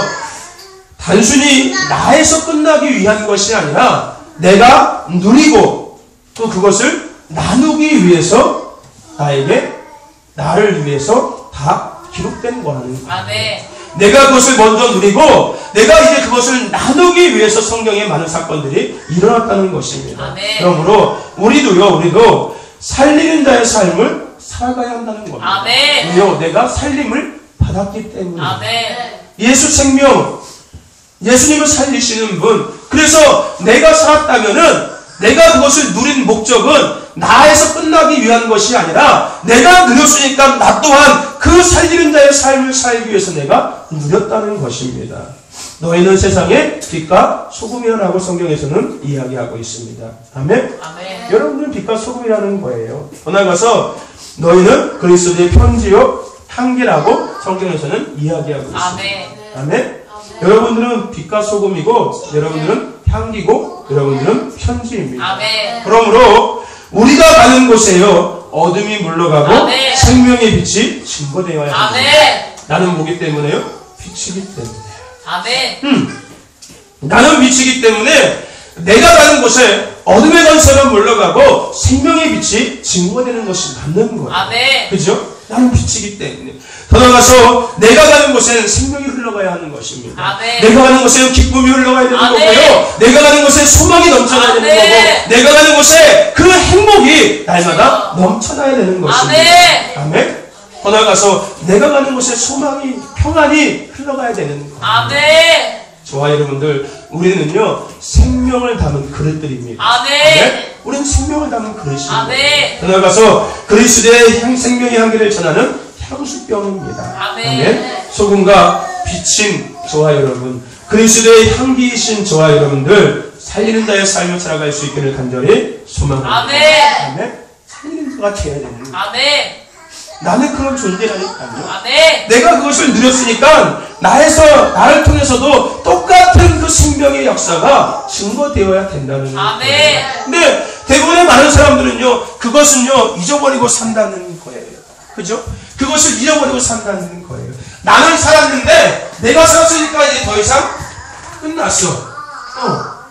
단순히 나에서 끝나기 위한 것이 아니라 내가 누리고 또 그것을 나누기 위해서 나를 위해서 다 기록된 거라는 거예요. 아멘. 내가 그것을 먼저 누리고 내가 이제 그것을 나누기 위해서 성경에 많은 사건들이 일어났다는 것입니다. 아멘. 그러므로 우리도 살리는 자의 삶을 살아가야 한다는 겁니다. 아멘. 왜요? 내가 살림을 받았기 때문에. 아멘. 예수 생명, 예수님을 살리시는 분. 그래서 내가 살았다면은 내가 그것을 누린 목적은 나에서 끝나기 위한 것이 아니라 내가 누렸으니까 나 또한 그 살리는 자의 삶을 살기 위해서 내가 누렸다는 것입니다. 너희는 세상의 빛과 소금이라고 성경에서는 이야기하고 있습니다. 아멘? 아멘. 여러분들은 빛과 소금이라는 거예요. 더 나아가서 너희는 그리스도의 편지요 향기라고 성경에서는 이야기하고 있습니다. 아멘. 아멘? 여러분들은 빛과 소금이고 여러분들은 향기고 여러분들은 편지입니다. 아멘. 그러므로 우리가 가는 곳에요 어둠이 물러가고 아멘. 생명의 빛이 증거되어야 합니다. 아멘. 나는 뭐기 때문에요? 빛이기 때문에. 아멘. 나는 빛이기 때문에 내가 가는 곳에 어둠의 권세가 물러가고 생명의 빛이 증거되는 것이 맞는 거예요. 아멘. 그죠? 나는 빛이기 때문에. 더 나아가서 내가 가는 곳에는 생명이 흘러가야 하는 것입니다. 아멘. 내가 가는 곳에는 기쁨이 흘러가야 되는 아멘. 거고요. 내가 가는 곳에 소망이 넘쳐나야 되는 아멘. 거고 내가 가는 곳에 그 행복이 날마다 넘쳐나야 되는 것입니다. 아멘. 아멘. 더 나아가서 내가 가는 곳에 소망이 평안이 흘러가야 되는 거예요. 아멘. 저와 여러분들 우리는요 생명을 담은 그릇들입니다. 아멘. 우리는 생명을 담은 그릇입니다. 아멘. 더 나아가서 그리스도의 생명의 향기를 전하는 향수병입니다. 아멘. 소금과 빛인 저와 여러분, 그리스도의 향기이신 저와 여러분들 살리는 자의 삶을 살아갈 수 있기를 간절히 소망합니다. 아멘. 아멘. 살리는 자가 되어야 되는 거예요. 아멘. 나는 그런 존재라니까요. 아멘. 내가 그것을 누렸으니까 나를 통해서도 똑같은 그 생명의 역사가 증거되어야 된다는 거예요. 아멘. 근데 대부분의 많은 사람들은요 그것은요 잊어버리고 산다는 거예요. 그죠? 그것을 잃어버리고 산다는 거예요. 나는 살았는데 내가 살았으니까 이제 더 이상 끝났어.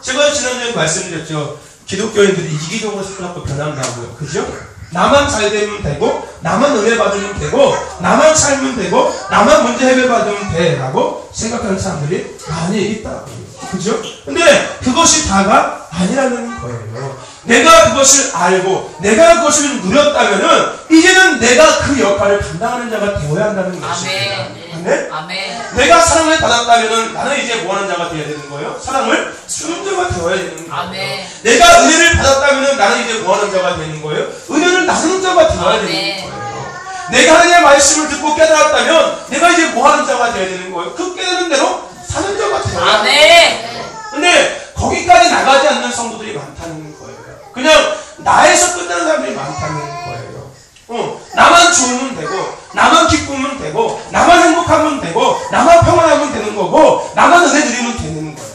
제가 지난주에 말씀드렸죠. 기독교인들이 이기적으로 살아갖고 변한다고요. 그죠? 나만 잘 되면 되고 나만 은혜 받으면 되고 나만 살면 되고 나만 문제 해결 받으면 돼 라고 생각하는 사람들이 많이 있다고요. 그죠? 근데 그것이 다가 아니라는 거예요. 내가 그것을 알고 내가 그것을 누렸다면은 이제는 내가 그 역할을 감당하는 자가 되어야 한다는 것입니다. 아멘. 아멘. 내가 사랑을 받았다면은 나는 이제 뭐하는 자가 되어야 되는 거예요? 사랑을 주는 자가 되어야 되는 거예요. 아멘. 내가 은혜를 받았다면은 나는 이제 뭐하는 자가 되는 거예요? 은혜를 나누는 자가 되어야 아멘. 되는 거예요. 내가 하나님의 말씀을 듣고 깨달았다면 내가 이제 뭐하는 자가 되어야 되는 거예요? 그 깨달은 대로 사는 자가 되어야 아멘. 되는 거예요. 근데 거기까지 나가지 않는 성도들이 많다는 거예요. 그냥 나에서 끝나는 사람들이 많다는 거예요. 나만 좋으면 되고 나만 기쁘면 되고 나만 행복하면 되고 나만 평안하면 되는 거고 나만 은혜 드리면 되는 거예요.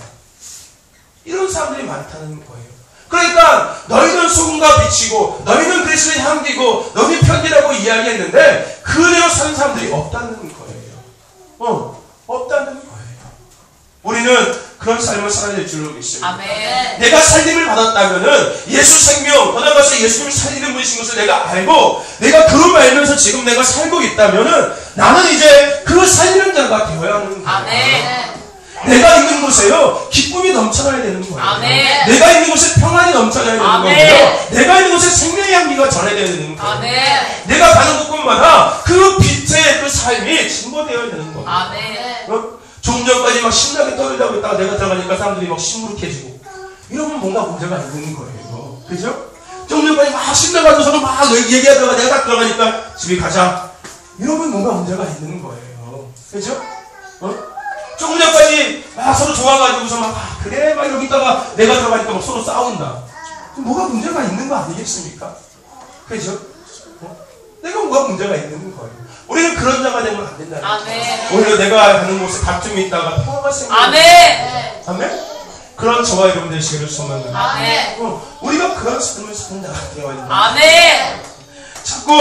이런 사람들이 많다는 거예요. 그러니까 너희는 소금과 빛이고 너희는 그리스도의 향기고 너희 편지라고 이야기했는데 그대로 사는 사람들이 없다는 거예요. 없다는 거예요. 우리는 그런 삶을 살아야 될 줄로 믿습니다. 아멘. 내가 살림을 받았다면은 예수 생명, 더 나아가서 예수님이 살리는 분이신 것을 내가 알고 내가 그걸 알면서 지금 내가 살고 있다면은 나는 이제 그 살리는 자가 되어야 하는 거예요. 아멘. 내가 있는 곳에요 기쁨이 넘쳐나야 되는 거예요. 아멘. 내가 있는 곳에 평안이 넘쳐나야 되는 아멘. 거고요. 내가 있는 곳에 생명의 향기가 전해야 되는 거예요. 아멘. 내가 가는 곳곳마다 그 빛의 그 삶이 증거되어야 되는 거예요. 아멘. 조금 전까지 막 신나게 떠들다고 있다가 내가 들어가니까 사람들이 막 시무룩해지고 이러면 뭔가 문제가 있는 거예요. 그죠? 조금 전까지 막 신나가지고 서로 막 얘기하다가 내가 딱 들어가니까 집에 가자 이러면 뭔가 문제가 있는 거예요. 그죠? 조금 전까지 막 서로 좋아가지고서 막 그래 막 이러고 있다가 내가 들어가니까 막 서로 싸운다. 뭐가 문제가 있는 거 아니겠습니까? 그죠? 내가 뭐가 문제가 있는 거예요. 우리는 그런 자가 되면 안 된다는 거죠. 아멘. 오히려 내가 가는 곳에 다툼이 있다가 평화가 생기는 아멘. 아멘? 그런 저와 여러분 되시기를 소망합니다. 아멘. 우리가 그런 삶을 사는 자가 되어야 된다. 아멘. 자꾸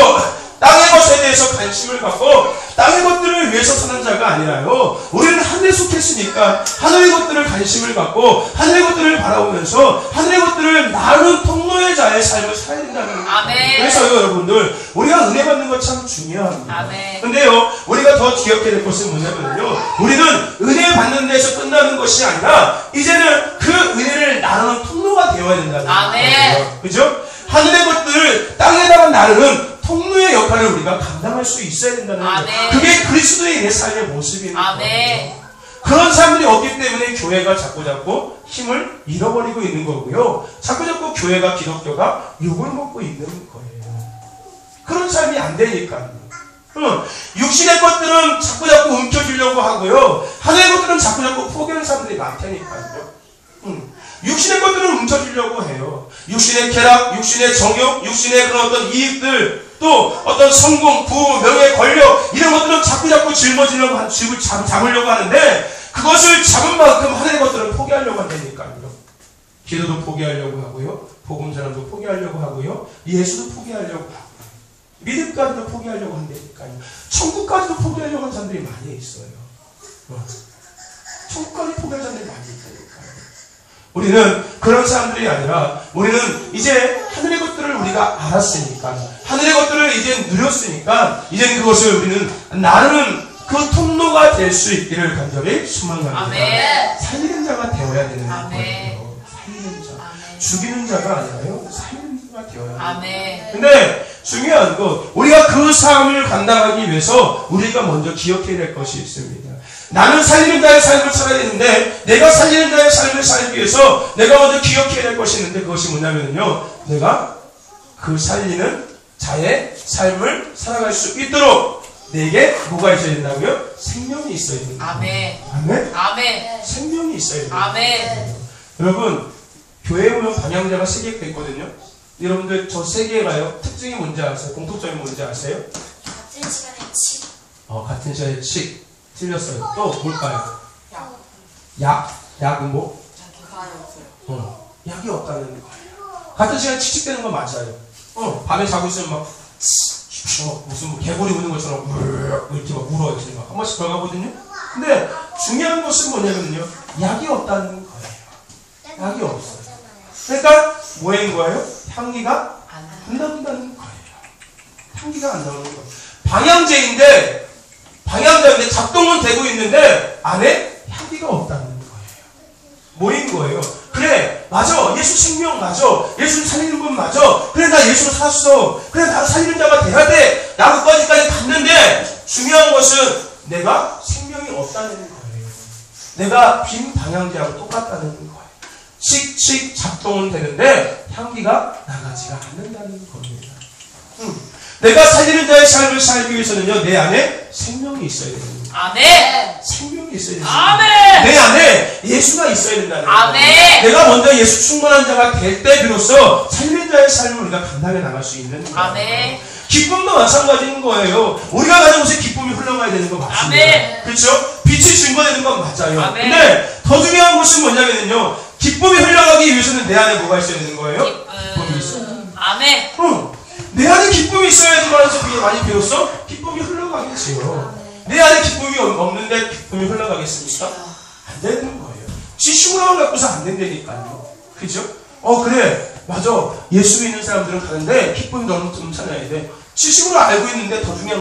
땅의 것에 대해서 관심을 갖고 땅의 것들을 위해서 사는 자가 아니라요. 우리는 하늘에 속했으니까 하늘의 것들을 관심을 갖고 하늘의 것들을 바라보면서 하늘의 것들을 나누는 통로의 자의 삶을 살아야 된다는 거예요. 아멘. 그래서요, 여러분들, 우리가 은혜 받는 것 참 중요합니다. 아멘. 근데요, 우리가 더 기억해야 될 것은 뭐냐면요, 우리는 은혜 받는 데서 끝나는 것이 아니라 이제는 그 은혜를 나누는 통로가 되어야 된다는 아멘. 거예요. 그죠? 하늘의 것들을 땅에다가 나누는 통로의 역할을 우리가 감당할 수 있어야 된다는 거예요. 아멘. 그게 그리스도의 내 삶의 모습입니다. 아멘. 그런 사람들이 없기 때문에 교회가 자꾸자꾸 힘을 잃어버리고 있는 거고요. 자꾸자꾸 교회가, 기독교가 욕을 먹고 있는 거예요. 그런 삶이 안 되니까요. 육신의 것들은 자꾸자꾸 움켜쥐려고 하고요. 하늘의 것들은 자꾸자꾸 포기하는 사람들이 많다니까요. 육신의 것들을 훔쳐주려고 해요. 육신의 쾌락, 육신의 정욕, 육신의 그런 어떤 이익들, 또 어떤 성공, 부호, 명예, 권력, 이런 것들은 자꾸자꾸 짊어지려고, 잡으려고 하는데, 그것을 잡은 만큼 하늘의 것들을 포기하려고 한다니까요. 기도도 포기하려고 하고요. 복음전환도 포기하려고 하고요. 예수도 포기하려고 하고요. 믿음까지도 포기하려고 한다니까요. 천국까지도 포기하려고 하는 사람들이 많이 있어요. 천국까지 포기하는 사람들이 많이 있다니까요. 우리는 그런 사람들이 아니라 우리는 이제 하늘의 것들을 우리가 알았으니까, 하늘의 것들을 이제 누렸으니까 이제는 그것을 우리는 나누는 그 통로가 될 수 있기를 간절히 소망합니다. 아멘. 살리는 자가 되어야 되는 아멘. 거예요. 살리는 자. 아멘. 죽이는 자가 아니라요. 살리는 자가 되어야 돼요. 아멘. 근데 중요한 거, 우리가 그 삶을 감당하기 위해서 우리가 먼저 기억해야 될 것이 있습니다. 나는 살리는 자의 삶을 살아야 되는데, 내가 살리는 자의 삶을 살기 위해서 내가 먼저 기억해야 될 것이 있는데, 그것이 뭐냐면요, 내가 그 살리는 자의 삶을 살아갈 수 있도록 내게 뭐가 있어야 된다고요? 생명이 있어야 된다. 아멘. 아멘? 아멘. 생명이 있어야 된다. 아멘. 여러분, 교회에 오면 방향제가 3개가 있거든요. 여러분들 저 3개가요, 특징이 뭔지 아세요? 공통점이 뭔지 아세요? 같은 시간에 치. 같은 시간에 칙. 틀렸어요. 또 뭘까요? 약은 뭐? 약이 없다는 거예요. 같은 시간에 칙칙대는 건 맞아요. 밤에 자고 있으면 막 무슨 뭐 개구리 우는 것처럼 이렇게 막 울어요. 한 번씩 들어가거든요. 근데 중요한 것은 뭐냐면요, 약이 없다는 거예요. 약이 없어요. 그러니까 뭐인 거예요? 향기가 안 나온다는 거예요. 향기가 안 나오는 거예요. 방향제인데 작동은 되고 있는데 안에 향기가 없다는 거예요. 뭐인 거예요? 그래, 맞아. 예수 생명 맞아. 예수를 살리는 분 맞아. 그래, 나 예수로 살았어. 그래, 나도 살리는 자가 돼야 돼. 나그까지까지 갔는데 중요한 것은 내가 생명이 없다는 거예요. 내가 빈 방향제하고 똑같다는 거예요. 칙칙 작동은 되는데 향기가 나가지가 않는다는 겁니다. 내가 살리는 자의 삶을 살기 위해서는요, 내 안에 생명이 있어야 됩니다. 아멘. 생명이 있어야 됩니다. 아멘. 내 안에 예수가 있어야 된다는 거예요. 아멘. 내가 먼저 예수 충만한 자가 될 때 비로소 살리는 자의 삶을 우리가 감당해 나갈 수 있는 거예요. 아멘. 기쁨도 마찬가지인 거예요. 우리가 가는 곳에 기쁨이 흘러가야 되는 거 맞습니다. 아멘. 그렇죠? 빛이 증거되는 건 맞아요. 아멘. 근데 더 중요한 것은 뭐냐면요, 기쁨이 흘러가기 위해서는 내 안에 뭐가 있어야 되는 거예요? 기쁨이 있어요. 아멘. 내 안에 기쁨이 있어야 된다면서 그게 많이 배웠어? 기쁨이 흘러가겠지요. 내 안에 기쁨이 없는데 기쁨이 흘러가겠습니까? 안 되는 거예요. 지식으로만 갖고서 안 된다니까요. 그죠? 그래, 맞아. 예수 믿는 사람들은 가는데 기쁨이 너무 넘쳐나야 돼. 지식으로 알고 있는데 더 중요한